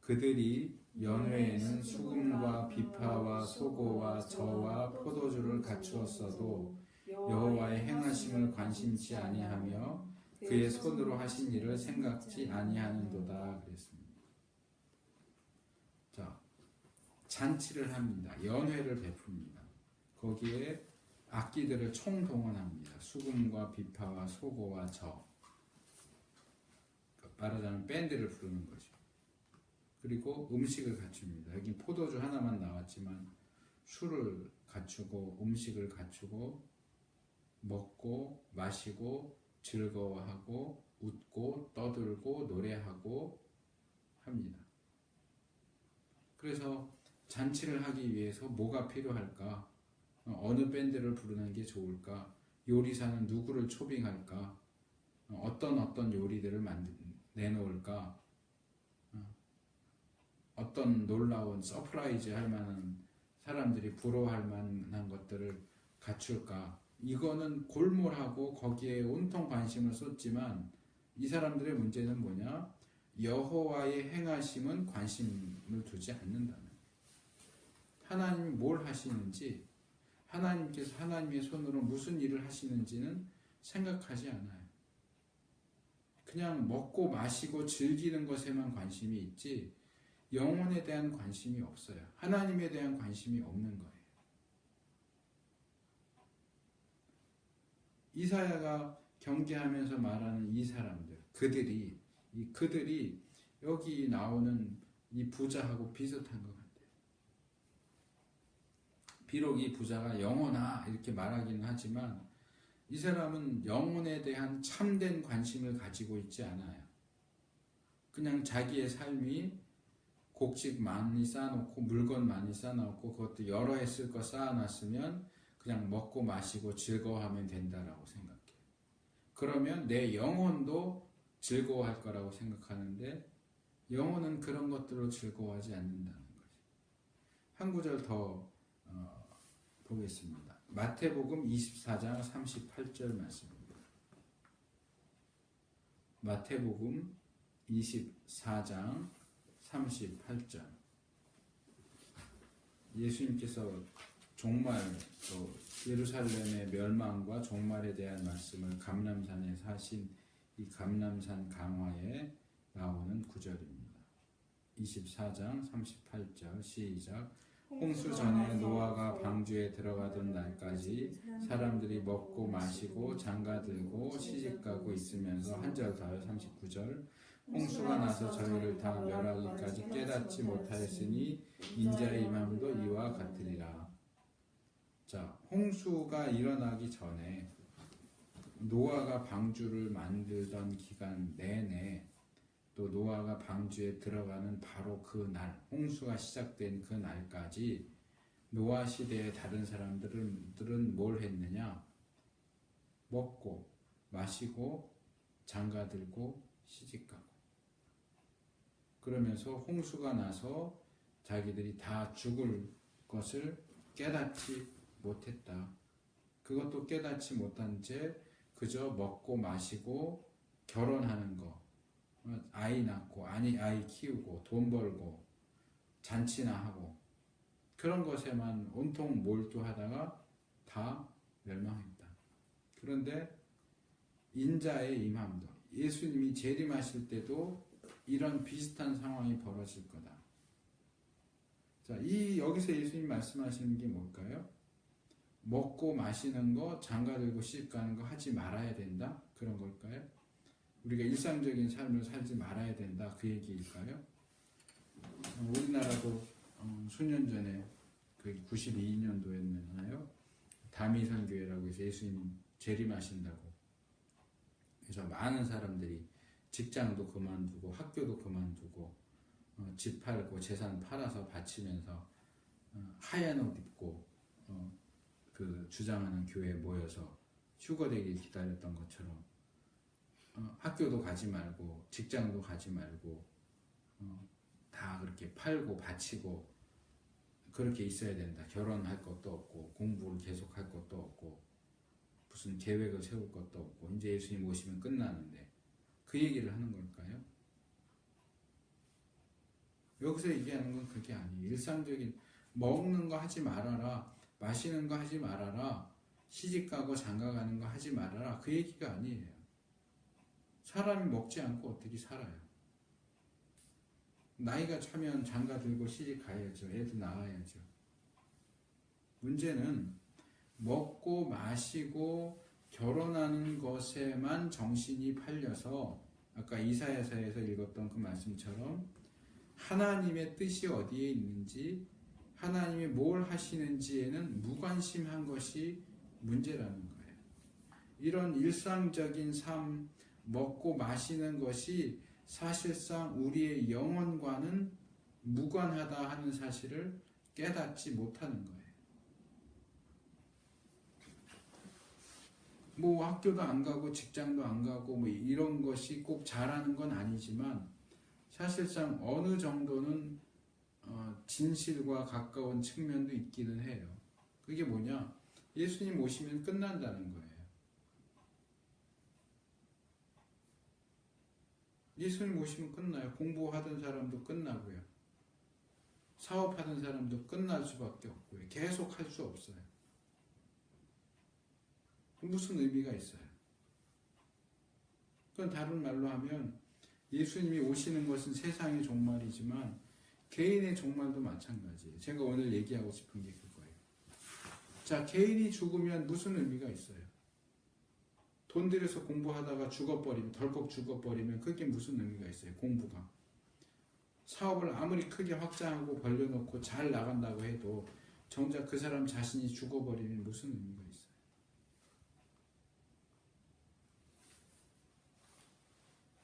Speaker 1: 그들이 연회에는 수금과 비파와 소고와 저와 포도주를 갖추었어도 여호와의 행하심을 관심치 아니하며 그의 손으로 하신 일을 생각지 아니하는도다 그랬습니다. 자, 잔치를 합니다. 연회를 베풉니다. 거기에 악기들을 총동원합니다. 수금과 비파와 소고와 저. 말하자면 밴드를 부르는 거죠. 그리고 음식을 갖춥니다. 여긴 포도주 하나만 나왔지만 술을 갖추고 음식을 갖추고 먹고 마시고 즐거워하고 웃고 떠들고 노래하고 합니다. 그래서 잔치를 하기 위해서 뭐가 필요할까? 어느 밴드를 부르는 게 좋을까? 요리사는 누구를 초빙할까? 어떤 요리들을 내놓을까? 어떤 놀라운 서프라이즈 할 만한 사람들이 부러워할 만한 것들을 갖출까? 이거는 골몰하고 거기에 온통 관심을 쏟지만 이 사람들의 문제는 뭐냐? 여호와의 행하심은 관심을 두지 않는다는. 하나님이 뭘 하시는지, 하나님께서 하나님의 손으로 무슨 일을 하시는지는 생각하지 않아요. 그냥 먹고 마시고 즐기는 것에만 관심이 있지 영혼에 대한 관심이 없어요. 하나님에 대한 관심이 없는 거예요. 이사야가 경계하면서 말하는 이 사람들, 그들이 여기 나오는 이 부자하고 비슷한 것 같아요. 비록 이 부자가 영혼아 이렇게 말하기는 하지만 이 사람은 영혼에 대한 참된 관심을 가지고 있지 않아요. 그냥 자기의 삶이 곡식 많이 쌓아놓고 물건 많이 쌓아놓고 그것도 여러 해 쓸 거 쌓아놨으면 그냥 먹고 마시고 즐거워하면 된다라고 생각해요. 그러면 내 영혼도 즐거워할 거라고 생각하는데 영혼은 그런 것들로 즐거워하지 않는다는 거죠. 한 구절 더 보겠습니다. 마태복음 24장 38절 말씀입니다. 마태복음 24장 38절. 예수님께서 종말 또 예루살렘의 멸망과 종말에 대한 말씀을 감람산에서 하신 이 감람산 강화에 나오는 구절입니다. 24장 38절 시작. 홍수 전에 노아가 방주에 들어가던 날까지 사람들이 먹고 마시고 장가들고 시집가고 있으면서 한 절 더요. 39절. 홍수가 나서 저희를 다 멸하기까지 깨닫지 못하였으니 인자의 임함도 이와 같으리라. 자, 홍수가 일어나기 전에 노아가 방주를 만들던 기간 내내 또 노아가 방주에 들어가는 바로 그 날, 홍수가 시작된 그 날까지 노아 시대의 다른 사람들은 뭘 했느냐? 먹고 마시고 장가들고 시집가고 그러면서 홍수가 나서 자기들이 다 죽을 것을 깨닫지 못했다. 그것도 깨닫지 못한 채 그저 먹고 마시고 결혼하는 거, 아이 낳고 아이 키우고 돈 벌고 잔치나 하고 그런 것에만 온통 몰두하다가 다 멸망했다. 그런데 인자의 임함도 예수님이 재림하실 때도 이런 비슷한 상황이 벌어질 거다. 자, 여기서 예수님 말씀하시는 게 뭘까요? 먹고 마시는 거, 장가들고 시집가는 거 하지 말아야 된다? 그런 걸까요? 우리가 일상적인 삶을 살지 말아야 된다? 그 얘기일까요? 우리나라도 수년 전에 그 92년도였나요? 다미선교회라고 해서 예수님 재림하신다고 그래서 많은 사람들이 직장도 그만두고 학교도 그만두고 집 팔고 재산 팔아서 바치면서 하얀 옷 입고 그 주장하는 교회에 모여서 휴거되길 기다렸던 것처럼 학교도 가지 말고 직장도 가지 말고 다 그렇게 팔고 바치고 그렇게 있어야 된다. 결혼할 것도 없고 공부를 계속할 것도 없고 무슨 계획을 세울 것도 없고 이제 예수님 오시면 끝나는데 그 얘기를 하는 걸까요? 여기서 얘기하는 건 그게 아니에요. 일상적인 먹는 거 하지 말아라, 마시는 거 하지 말아라, 시집가고 장가가는 거 하지 말아라 그 얘기가 아니에요. 사람이 먹지 않고 어떻게 살아요? 나이가 차면 장가 들고 시집 가야죠. 애도 낳아야죠. 문제는 먹고 마시고 결혼하는 것에만 정신이 팔려서 아까 이사야서에서 읽었던 그 말씀처럼 하나님의 뜻이 어디에 있는지 하나님이 뭘 하시는지에는 무관심한 것이 문제라는 거예요. 이런 일상적인 삶, 먹고 마시는 것이 사실상 우리의 영혼과는 무관하다 하는 사실을 깨닫지 못하는 거예요. 뭐 학교도 안 가고 직장도 안 가고 뭐 이런 것이 꼭 잘하는 건 아니지만 사실상 어느 정도는 진실과 가까운 측면도 있기는 해요. 그게 뭐냐? 예수님 오시면 끝난다는 거예요. 예수님 오시면 끝나요. 공부하던 사람도 끝나고요. 사업하던 사람도 끝날 수밖에 없고요. 계속 할 수 없어요. 무슨 의미가 있어요? 그건 다른 말로 하면 예수님이 오시는 것은 세상의 종말이지만 개인의 종말도 마찬가지예요. 제가 오늘 얘기하고 싶은 게 그거예요. 자, 개인이 죽으면 무슨 의미가 있어요? 돈 들여서 공부하다가 죽어버리면, 덜컥 죽어버리면 그게 무슨 의미가 있어요? 공부가. 사업을 아무리 크게 확장하고 벌려놓고 잘 나간다고 해도 정작 그 사람 자신이 죽어버리면 무슨 의미가 있어요?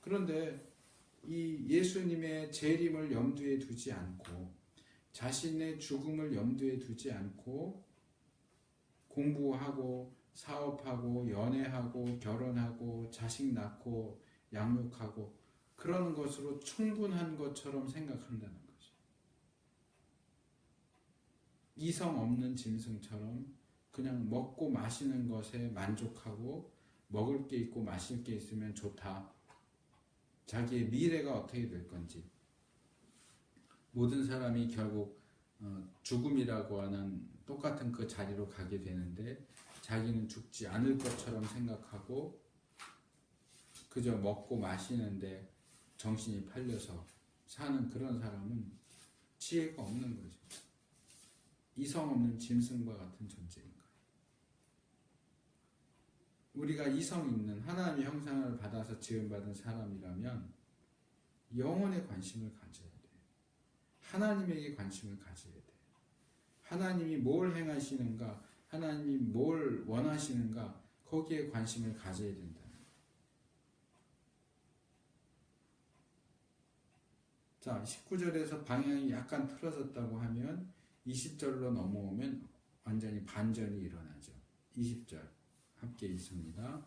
Speaker 1: 그런데 이 예수님의 재림을 염두에 두지 않고 자신의 죽음을 염두에 두지 않고 공부하고 사업하고 연애하고 결혼하고 자식 낳고 양육하고 그러는 것으로 충분한 것처럼 생각한다는 거죠. 이성 없는 짐승처럼 그냥 먹고 마시는 것에 만족하고 먹을 게 있고 마실 게 있으면 좋다. 자기의 미래가 어떻게 될 건지. 모든 사람이 결국 죽음이라고 하는 똑같은 그 자리로 가게 되는데 자기는 죽지 않을 것처럼 생각하고 그저 먹고 마시는데 정신이 팔려서 사는 그런 사람은 지혜가 없는 거죠. 이성 없는 짐승과 같은 존재인 거예요. 우리가 이성 있는 하나님의 형상을 받아서 지음받은 사람이라면 영혼에 관심을 가져야 돼요. 하나님에게 관심을 가져야 돼요. 하나님이 뭘 행하시는가, 하나님이 뭘 원하시는가, 거기에 관심을 가져야 된다는 거예요. 자, 19절에서 방향이 약간 틀어졌다고 하면 20절로 넘어오면 완전히 반전이 일어나죠. 20절 함께 읽습니다.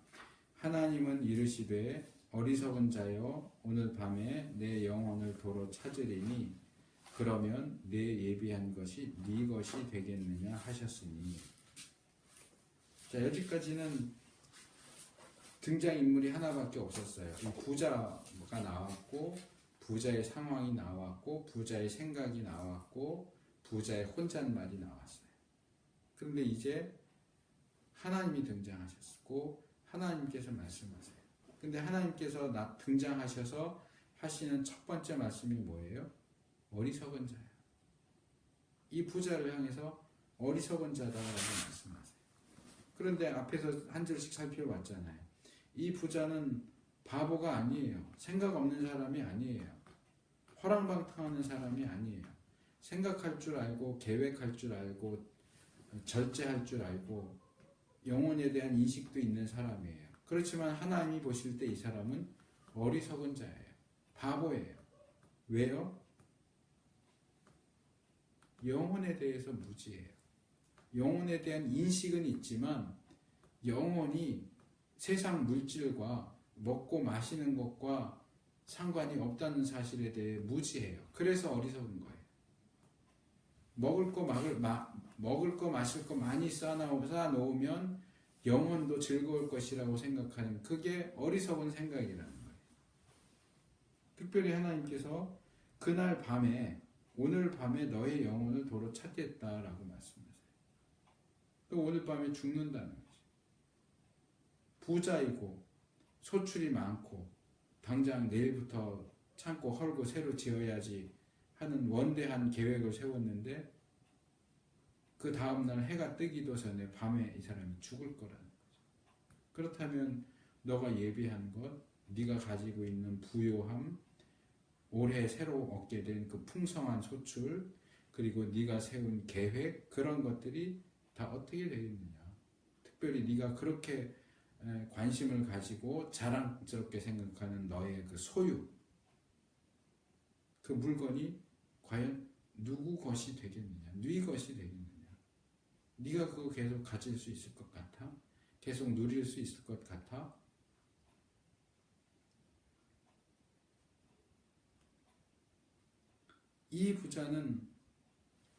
Speaker 1: 하나님은 이르시되 어리석은 자여 오늘 밤에 내 영혼을 도로 찾으리니 그러면 내 예비한 것이 네 것이 되겠느냐 하셨으니. 자, 여기까지는 등장인물이 하나밖에 없었어요. 부자가 나왔고 부자의 상황이 나왔고 부자의 생각이 나왔고 부자의 혼잣말이 나왔어요. 그런데 이제 하나님이 등장하셨고 하나님께서 말씀하세요. 근데 하나님께서 등장하셔서 하시는 첫 번째 말씀이 뭐예요? 어리석은 자야. 이 부자를 향해서 어리석은 자다라고 말씀하세요. 그런데 앞에서 한 절씩 살펴봤잖아요. 이 부자는 바보가 아니에요. 생각 없는 사람이 아니에요. 허랑방탕하는 사람이 아니에요. 생각할 줄 알고 계획할 줄 알고 절제할 줄 알고 영혼에 대한 인식도 있는 사람이에요. 그렇지만 하나님이 보실 때 이 사람은 어리석은 자예요. 바보예요. 왜요? 영혼에 대해서 무지해요. 영혼에 대한 인식은 있지만 영혼이 세상 물질과 먹고 마시는 것과 상관이 없다는 사실에 대해 무지해요. 그래서 어리석은 거예요. 먹을 거 마실 거 많이 쌓아놓으면 영혼도 즐거울 것이라고 생각하는 그게 어리석은 생각이라는 거예요. 특별히 하나님께서 그날 밤에 오늘 밤에 너의 영혼을 도로 찾겠다라고 말씀하세요. 또 오늘 밤에 죽는다는 거죠. 부자이고 소출이 많고 당장 내일부터 창고 헐고 새로 지어야지 하는 원대한 계획을 세웠는데 그 다음날 해가 뜨기도 전에 밤에 이 사람이 죽을 거라는 거죠. 그렇다면 너가 예비한 것, 네가 가지고 있는 부요함, 올해 새로 얻게 된 그 풍성한 소출, 그리고 네가 세운 계획, 그런 것들이 다 어떻게 되겠느냐. 특별히 네가 그렇게 관심을 가지고 자랑스럽게 생각하는 너의 그 소유, 그 물건이 과연 누구 것이 되겠느냐, 네 것이 되겠느냐. 네가 그거 계속 가질 수 있을 것 같아? 계속 누릴 수 있을 것 같아? 이 부자는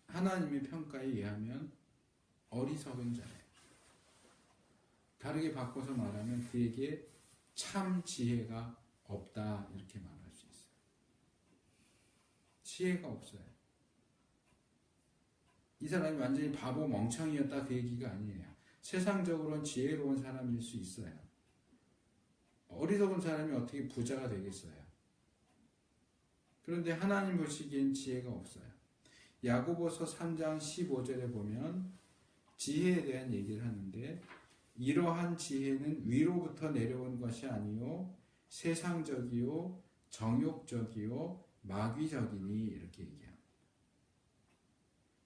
Speaker 1: 하나님의 평가에 의하면 어리석은 자예요. 다르게 바꿔서 말하면 그에게 참 지혜가 없다 이렇게 말할 수 있어요. 지혜가 없어요. 이 사람이 완전히 바보 멍청이였다 그 얘기가 아니에요. 세상적으로는 지혜로운 사람일 수 있어요. 어리석은 사람이 어떻게 부자가 되겠어요? 그런데 하나님 보시기엔 지혜가 없어요. 야고보서 3장 15절에 보면 지혜에 대한 얘기를 하는데 이러한 지혜는 위로부터 내려온 것이 아니요 세상적이요 정욕적이요 마귀적이니 이렇게 얘기합니다.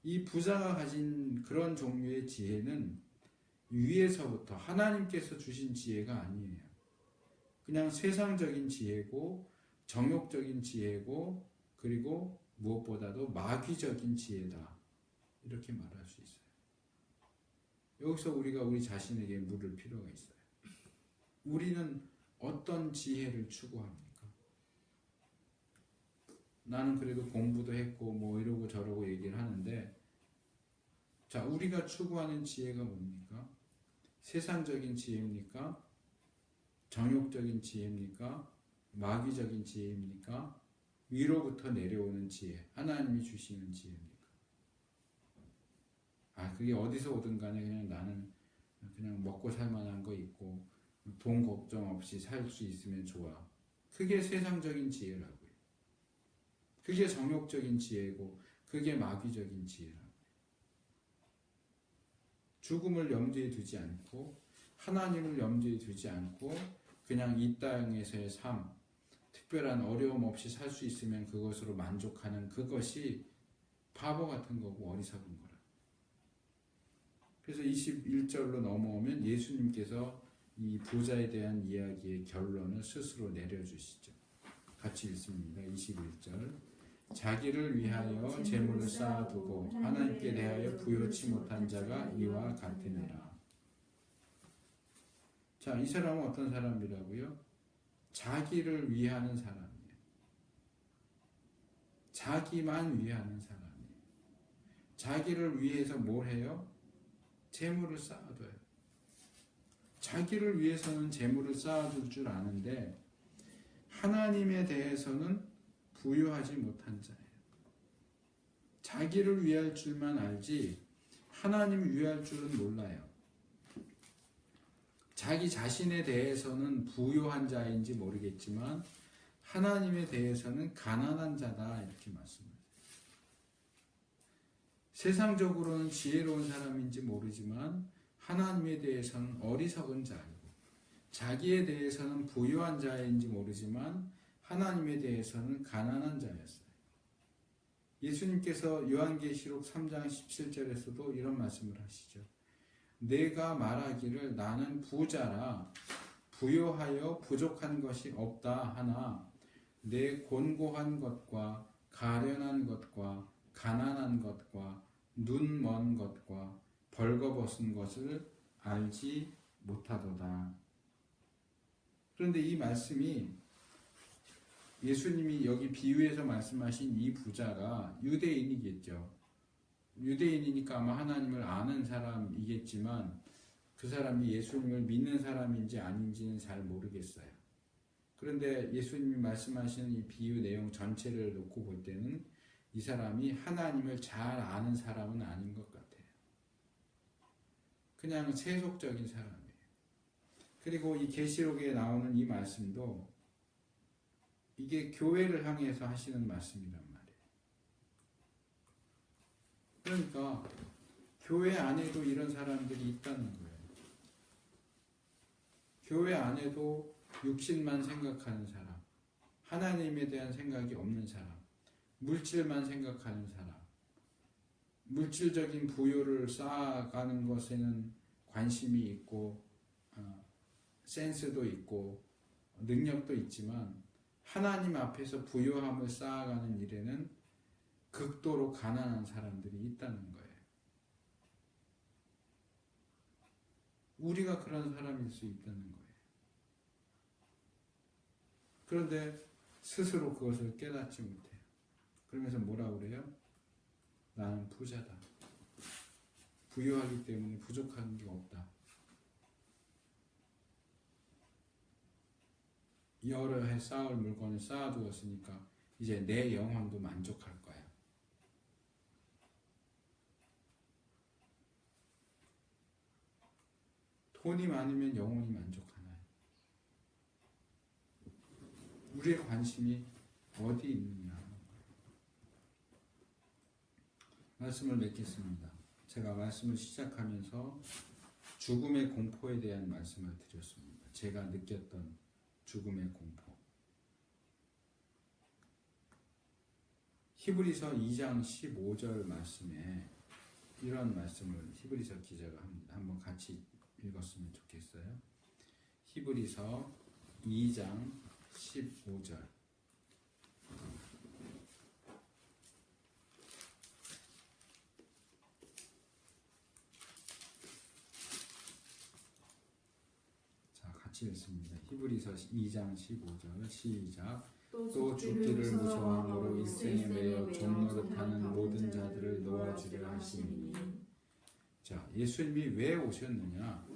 Speaker 1: 이 부자가 가진 그런 종류의 지혜는 위에서부터 하나님께서 주신 지혜가 아니에요. 그냥 세상적인 지혜고 정욕적인 지혜고 그리고 무엇보다도 마귀적인 지혜다 이렇게 말할 수 있어요. 여기서 우리가 우리 자신에게 물을 필요가 있어요. 우리는 어떤 지혜를 추구합니까? 나는 그래도 공부도 했고 뭐 이러고 저러고 얘기를 하는데 자, 우리가 추구하는 지혜가 뭡니까? 세상적인 지혜입니까? 정욕적인 지혜입니까? 마귀적인 지혜입니까? 위로부터 내려오는 지혜, 하나님이 주시는 지혜입니까? 그게 어디서 오든 간에 그냥 나는 그냥 먹고 살만한 거 있고 돈 걱정 없이 살 수 있으면 좋아. 그게 세상적인 지혜라고요. 그게 정욕적인 지혜고 그게 마귀적인 지혜라고요. 죽음을 염두에 두지 않고 하나님을 염두에 두지 않고 그냥 이 땅에서의 삶, 특별한 어려움 없이 살 수 있으면 그것으로 만족하는 그것이 바보 같은 거고 어리석은 거라. 그래서 21절로 넘어오면 예수님께서 이 부자에 대한 이야기의 결론을 스스로 내려주시죠. 같이 읽습니다. 21절. 자기를 위하여 재물을 쌓아두고 하나님께 대하여 부요치 못한 자가 이와 같으니라. 자, 이 사람은 어떤 사람이라고요? 자기를 위하는 사람이에요. 자기만 위하는 사람이에요. 자기를 위해서 뭘 해요? 재물을 쌓아둬요. 자기를 위해서는 재물을 쌓아둘 줄 아는데 하나님에 대해서는 부유하지 못한 자예요. 자기를 위할 줄만 알지 하나님을 위할 줄은 몰라요. 자기 자신에 대해서는 부유한 자인지 모르겠지만 하나님에 대해서는 가난한 자다 이렇게 말씀합니다. 세상적으로는 지혜로운 사람인지 모르지만 하나님에 대해서는 어리석은 자이고 자기에 대해서는 부유한 자인지 모르지만 하나님에 대해서는 가난한 자였어요. 예수님께서 요한계시록 3장 17절에서도 이런 말씀을 하시죠. 내가 말하기를 나는 부자라 부요하여 부족한 것이 없다 하나 내 곤고한 것과 가련한 것과 가난한 것과 눈 먼 것과 벌거벗은 것을 알지 못하도다. 그런데 이 말씀이 예수님이 여기 비유에서 말씀하신 이 부자가 유대인이겠죠. 유대인이니까 아마 하나님을 아는 사람이겠지만 그 사람이 예수님을 믿는 사람인지 아닌지는 잘 모르겠어요. 그런데 예수님이 말씀하시는 이 비유 내용 전체를 놓고 볼 때는 이 사람이 하나님을 잘 아는 사람은 아닌 것 같아요. 그냥 세속적인 사람이에요. 그리고 이 계시록에 나오는 이 말씀도 이게 교회를 향해서 하시는 말씀이란 말이에요. 그러니까 교회 안에도 이런 사람들이 있다는 거예요. 교회 안에도 육신만 생각하는 사람, 하나님에 대한 생각이 없는 사람, 물질만 생각하는 사람, 물질적인 부요를 쌓아가는 것에는 관심이 있고 센스도 있고 능력도 있지만 하나님 앞에서 부요함을 쌓아가는 일에는 극도로 가난한 사람들이 있다는 거예요. 우리가 그런 사람일 수 있다는 거예요. 그런데 스스로 그것을 깨닫지 못해요. 그러면서 뭐라고 그래요? 나는 부자다. 부유하기 때문에 부족한 게 없다. 여러 해 쌓을 물건을 쌓아두었으니까 이제 내 영혼도 만족할 거야. 돈이 많으면 영혼이 만족하나요? 우리의 관심이 어디 있느냐. 말씀을 맺겠습니다. 제가 말씀을 시작하면서 죽음의 공포에 대한 말씀을 드렸습니다. 제가 느꼈던 죽음의 공포. 히브리서 2장 15절 말씀에 이런 말씀을 히브리서 기자가 합니다. 한번 같이 읽었으면 좋겠어요. 히브리서 2장 15절. 자, 같이 읽습니다. 히브리서 2장 15절 시작. 또 죽기를 무서워함으로 일생에 매여 종노릇하는 모든 자들을 놓아주려 하시니. 자, 예수님이 왜 오셨느냐?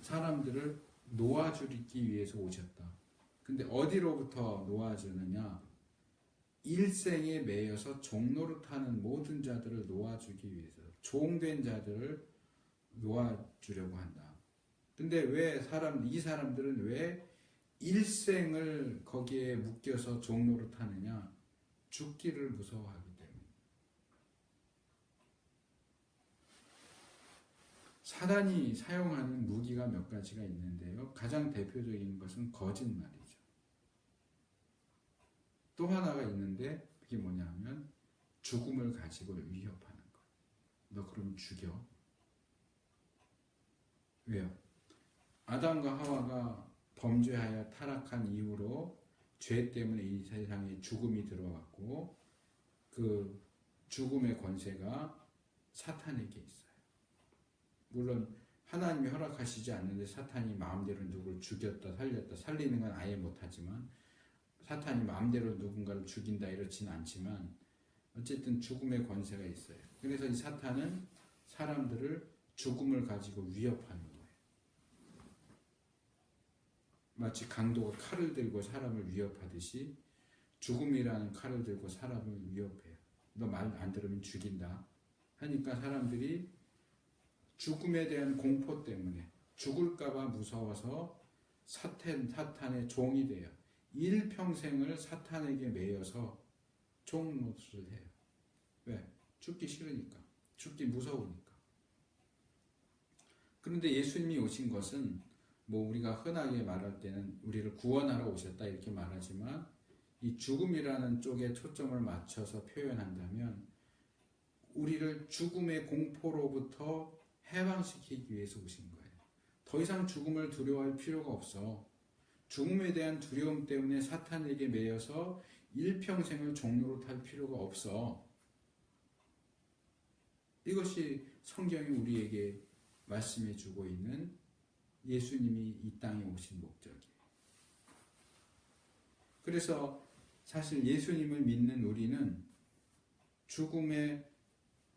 Speaker 1: 사람들을 놓아주기 위해서 오셨다. 근데 어디로부터 놓아주느냐? 일생에 매여서 종노릇하는 모든 자들을 놓아주기 위해서, 종된 자들을 놓아주려고 한다. 근데 왜 이 사람들은 왜 일생을 거기에 묶여서 종노릇하느냐? 죽기를 무서워하기 때문에. 사단이 사용하는 무기가 몇 가지가 있는데요. 가장 대표적인 것은 거짓말이죠. 또 하나가 있는데 그게 뭐냐면 죽음을 가지고 위협하는 것. 너 그럼 죽여. 왜요? 아담과 하와가 범죄하여 타락한 이후로 죄 때문에 이 세상에 죽음이 들어왔고 그 죽음의 권세가 사탄에게 있어요. 물론 하나님이 허락하시지 않는데 사탄이 마음대로 누구를 죽였다 살렸다 살리는 건 아예 못하지만 사탄이 마음대로 누군가를 죽인다 이렇지는 않지만 어쨌든 죽음의 권세가 있어요. 그래서 이 사탄은 사람들을 죽음을 가지고 위협하는 거예요. 마치 강도가 칼을 들고 사람을 위협하듯이 죽음이라는 칼을 들고 사람을 위협해요. 너 말 안 들으면 죽인다 하니까 사람들이 죽음에 대한 공포 때문에 죽을까봐 무서워서 사탄의 종이 돼요. 일평생을 사탄에게 매여서 종노릇을 해요. 왜? 죽기 싫으니까. 죽기 무서우니까. 그런데 예수님이 오신 것은 우리가 흔하게 말할 때는 우리를 구원하러 오셨다 이렇게 말하지만 이 죽음이라는 쪽에 초점을 맞춰서 표현한다면 우리를 죽음의 공포로부터 해방시키기 위해서 오신 거예요. 더 이상 죽음을 두려워할 필요가 없어. 죽음에 대한 두려움 때문에 사탄에게 매여서 일평생을 종노릇할 필요가 없어. 이것이 성경이 우리에게 말씀해 주고 있는 예수님이 이 땅에 오신 목적이에요. 그래서 사실 예수님을 믿는 우리는 죽음의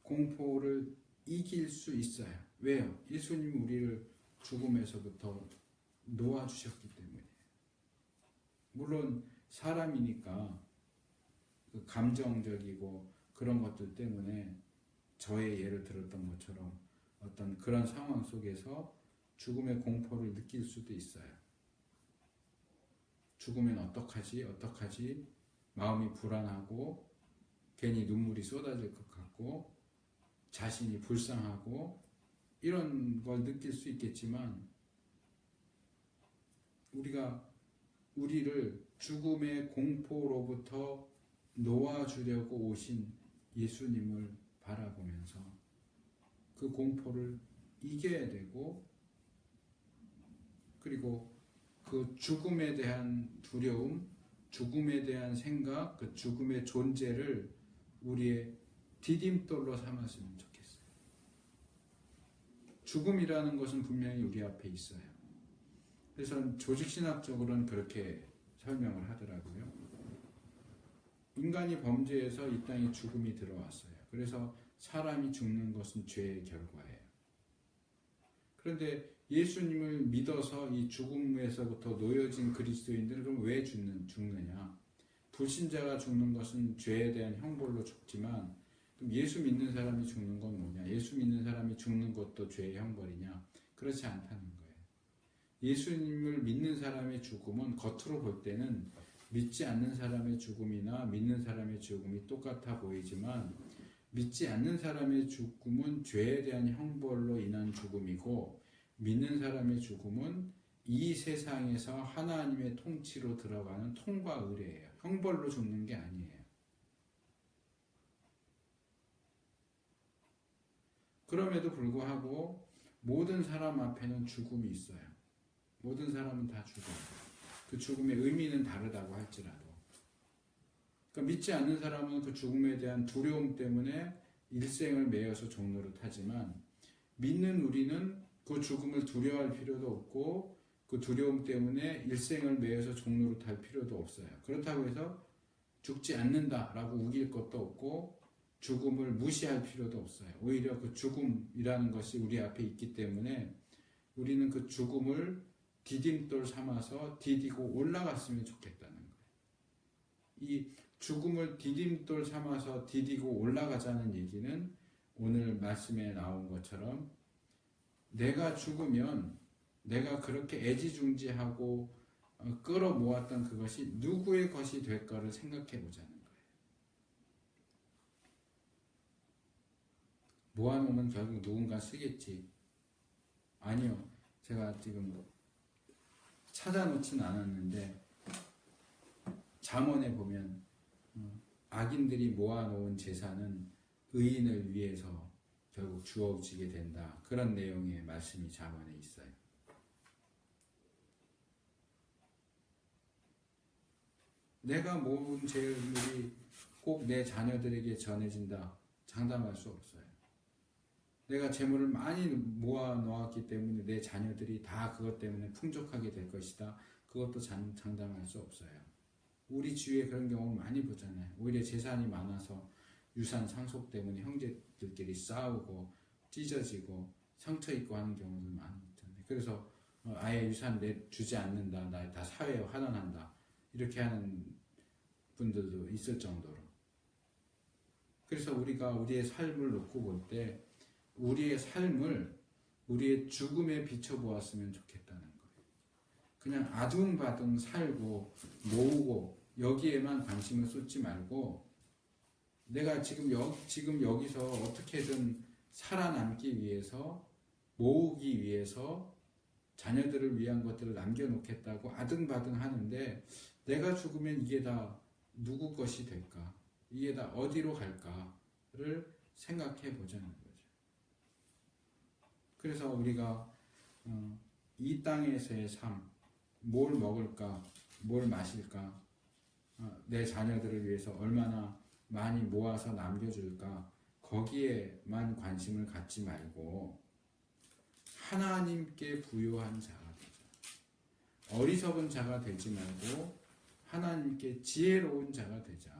Speaker 1: 공포를 이길 수 있어요. 왜요? 예수님이 우리를 죽음에서부터 놓아주셨기 때문에. 물론 사람이니까 그 감정적이고 그런 것들 때문에 저의 예를 들었던 것처럼 어떤 그런 상황 속에서 죽음의 공포를 느낄 수도 있어요. 죽으면 어떡하지? 마음이 불안하고 괜히 눈물이 쏟아질 것 같고 자신이 불쌍하고 이런 걸 느낄 수 있겠지만 우리가 우리를 죽음의 공포로부터 놓아주려고 오신 예수님을 바라보면서 그 공포를 이겨야 되고 그리고 그 죽음에 대한 두려움, 죽음에 대한 생각, 그 죽음의 존재를 우리의 디딤돌로 삼았으면 좋겠어요. 죽음이라는 것은 분명히 우리 앞에 있어요. 그래서 조직신학적으로는 그렇게 설명을 하더라고요. 인간이 범죄해서 이 땅에 죽음이 들어왔어요. 그래서 사람이 죽는 것은 죄의 결과예요. 그런데 예수님을 믿어서 이 죽음에서부터 놓여진 그리스도인들은 그럼 왜 죽느냐? 불신자가 죽는 것은 죄에 대한 형벌로 죽지만 그럼 예수 믿는 사람이 죽는 건 뭐냐? 예수 믿는 사람이 죽는 것도 죄의 형벌이냐? 그렇지 않다는 거예요. 예수님을 믿는 사람의 죽음은 겉으로 볼 때는 믿지 않는 사람의 죽음이나 믿는 사람의 죽음이 똑같아 보이지만 믿지 않는 사람의 죽음은 죄에 대한 형벌로 인한 죽음이고 믿는 사람의 죽음은 이 세상에서 하나님의 통치로 들어가는 통과 의례예요. 형벌로 죽는 게 아니에요. 그럼에도 불구하고 모든 사람 앞에는 죽음이 있어요. 모든 사람은 다 죽어요. 그 죽음의 의미는 다르다고 할지라도. 그러니까 믿지 않는 사람은 그 죽음에 대한 두려움 때문에 일생을 매여서 종로를 타지만 믿는 우리는 그 죽음을 두려워할 필요도 없고 그 두려움 때문에 일생을 매여서 종로를 탈 필요도 없어요. 그렇다고 해서 죽지 않는다라고 우길 것도 없고 죽음을 무시할 필요도 없어요. 오히려 그 죽음이라는 것이 우리 앞에 있기 때문에 우리는 그 죽음을 디딤돌 삼아서 디디고 올라갔으면 좋겠다는 거예요. 이 죽음을 디딤돌 삼아서 디디고 올라가자는 얘기는 오늘 말씀에 나온 것처럼 내가 죽으면 내가 그렇게 애지중지하고 끌어모았던 그것이 누구의 것이 될까를 생각해 보자는 거예요. 모아놓으면 결국 누군가 쓰겠지. 아니요. 제가 지금 찾아놓진 않았는데 잠언에 보면 악인들이 모아놓은 재산은 의인을 위해서 결국 주어지게 된다. 그런 내용의 말씀이 잠언에 있어요. 내가 모은 재물이 꼭 내 자녀들에게 전해진다. 장담할 수 없어요. 내가 재물을 많이 모아 놓았기 때문에 내 자녀들이 다 그것 때문에 풍족하게 될 것이다. 그것도 장담할 수 없어요. 우리 주위에 그런 경우를 많이 보잖아요. 오히려 재산이 많아서 유산 상속 때문에 형제들끼리 싸우고 찢어지고 상처 입고 하는 경우도 많잖아요. 그래서 아예 유산 주지 않는다. 나 다 사회에 환원한다. 이렇게 하는 분들도 있을 정도로. 그래서 우리가 우리의 삶을 놓고 볼 때 우리의 삶을 우리의 죽음에 비춰보았으면 좋겠다는 거예요. 그냥 아둥바둥 살고 모으고 여기에만 관심을 쏟지 말고 내가 지금 여기서 어떻게든 살아남기 위해서 모으기 위해서 자녀들을 위한 것들을 남겨놓겠다고 아등바등 하는데 내가 죽으면 이게 다 누구 것이 될까? 이게 다 어디로 갈까를 생각해 보자는 거죠. 그래서 우리가 이 땅에서의 삶, 뭘 먹을까, 뭘 마실까, 내 자녀들을 위해서 얼마나 많이 모아서 남겨줄까, 거기에만 관심을 갖지 말고 하나님께 부요한 자가 되자. 어리석은 자가 되지 말고 하나님께 지혜로운 자가 되자.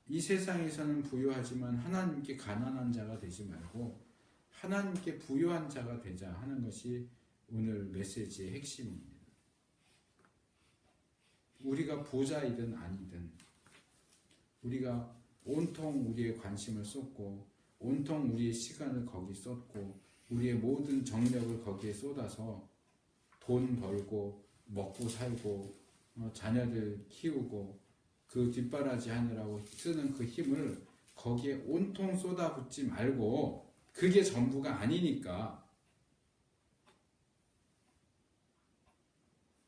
Speaker 1: 이 세상에서는 부요하지만 하나님께 가난한 자가 되지 말고 하나님께 부요한 자가 되자 하는 것이 오늘 메시지의 핵심입니다. 우리가 부자이든 아니든 우리가 온통 우리의 관심을 쏟고 온통 우리의 시간을 거기 쏟고 우리의 모든 정력을 거기에 쏟아서 돈 벌고 먹고 살고 자녀들 키우고 그 뒷바라지 하느라고 쓰는 그 힘을 거기에 온통 쏟아붓지 말고 그게 전부가 아니니까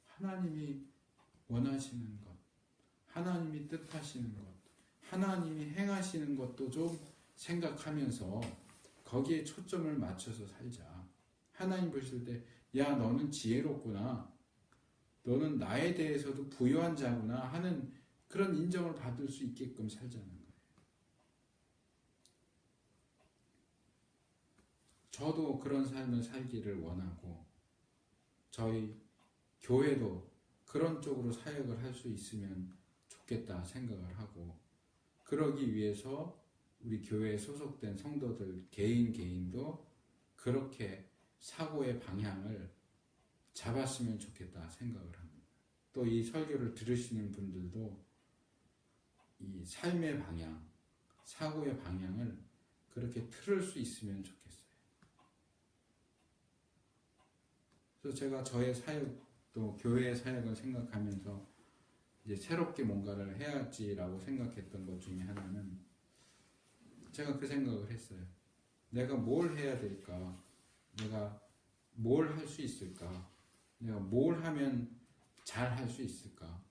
Speaker 1: 하나님이 원하시는 것, 하나님이 뜻하시는 것, 하나님이 행하시는 것도 좀 생각하면서 거기에 초점을 맞춰서 살자. 하나님 보실 때, 야, 너는 지혜롭구나. 너는 나에 대해서도 부유한 자구나 하는 그런 인정을 받을 수 있게끔 살자는 거예요. 저도 그런 삶을 살기를 원하고 저희 교회도 그런 쪽으로 사역을 할 수 있으면 좋겠다 생각을 하고, 그러기 위해서 우리 교회에 소속된 성도들 개인도 그렇게 사고의 방향을 잡았으면 좋겠다 생각을 합니다. 또 이 설교를 들으시는 분들도 이 삶의 방향, 사고의 방향을 그렇게 틀을 수 있으면 좋겠어요. 그래서 제가 저의 사역, 또 교회의 사역을 생각하면서 이제 새롭게 뭔가를 해야지라고 생각했던 것 중에 하나는, 제가 그 생각을 했어요. 내가 뭘 해야 될까? 내가 뭘 할 수 있을까? 내가 뭘 하면 잘 할 수 있을까?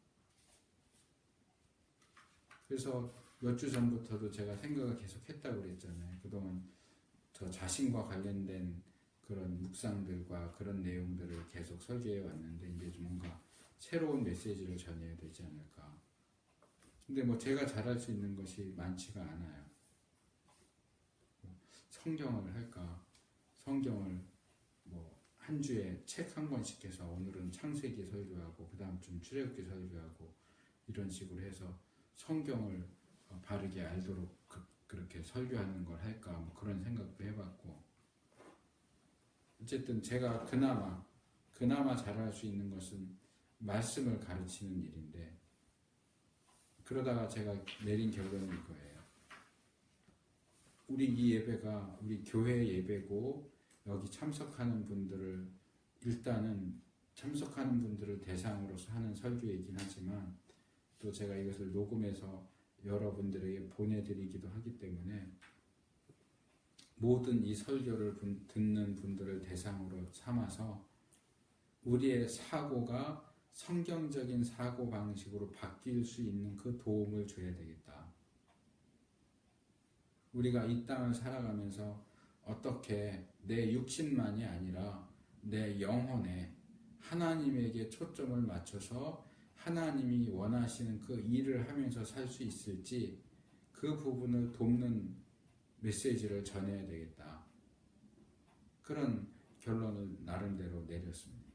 Speaker 1: 그래서 몇 주 전부터도 제가 생각을 계속 했다고 그랬잖아요. 그동안 저 자신과 관련된 그런 묵상들과 그런 내용들을 계속 설계해 왔는데, 이제 좀 뭔가 새로운 메시지를 전해야 되지 않을까. 근데 뭐 제가 잘할 수 있는 것이 많지가 않아요. 성경을 할까? 성경을 뭐 한 주에 책 한 권씩 해서 오늘은 창세기 설교하고 그 다음 좀 출애굽기 설교하고 이런 식으로 해서 성경을 바르게 알도록 그렇게 설교하는 걸 할까, 뭐 그런 생각도 해봤고, 어쨌든 제가 그나마 잘할 수 있는 것은 말씀을 가르치는 일인데, 그러다가 제가 내린 결론이 이거예요. 우리 이 예배가 우리 교회 예배고, 여기 참석하는 분들을, 일단은 참석하는 분들을 대상으로서 하는 설교이긴 하지만, 또 제가 이것을 녹음해서 여러분들에게 보내드리기도 하기 때문에, 모든 이 설교를 듣는 분들을 대상으로 삼아서 우리의 사고가 성경적인 사고 방식으로 바뀔 수 있는 그 도움을 줘야 되겠다. 우리가 이 땅을 살아가면서 어떻게 내 육신만이 아니라 내 영혼에 하나님에게 초점을 맞춰서 하나님이 원하시는 그 일을 하면서 살 수 있을지, 그 부분을 돕는 메시지를 전해야 되겠다. 그런 결론을 나름대로 내렸습니다.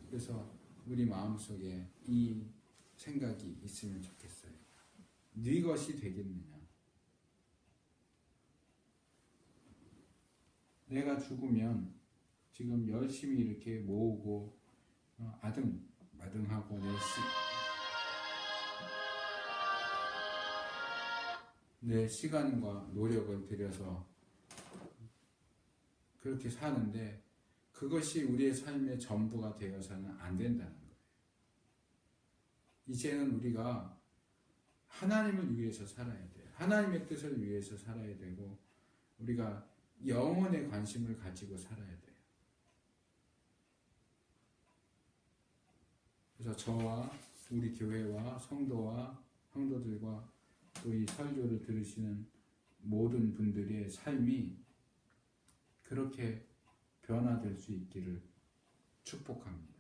Speaker 1: 그래서 우리 마음속에 이 생각이 있으면 좋겠어요. 네 것이 되겠느냐? 내가 죽으면 지금 열심히 이렇게 모으고 아등바등하고 내 시간과 노력을 들여서 그렇게 사는데, 그것이 우리의 삶의 전부가 되어서는 안 된다는 거예요. 이제는 우리가 하나님을 위해서 살아야 돼요. 하나님의 뜻을 위해서 살아야 되고, 우리가 영혼에 관심을 가지고 살아야 돼요. 그래서 저와 우리 교회와 성도와 성도들과 또 이 설교를 들으시는 모든 분들의 삶이 그렇게 변화될 수 있기를 축복합니다.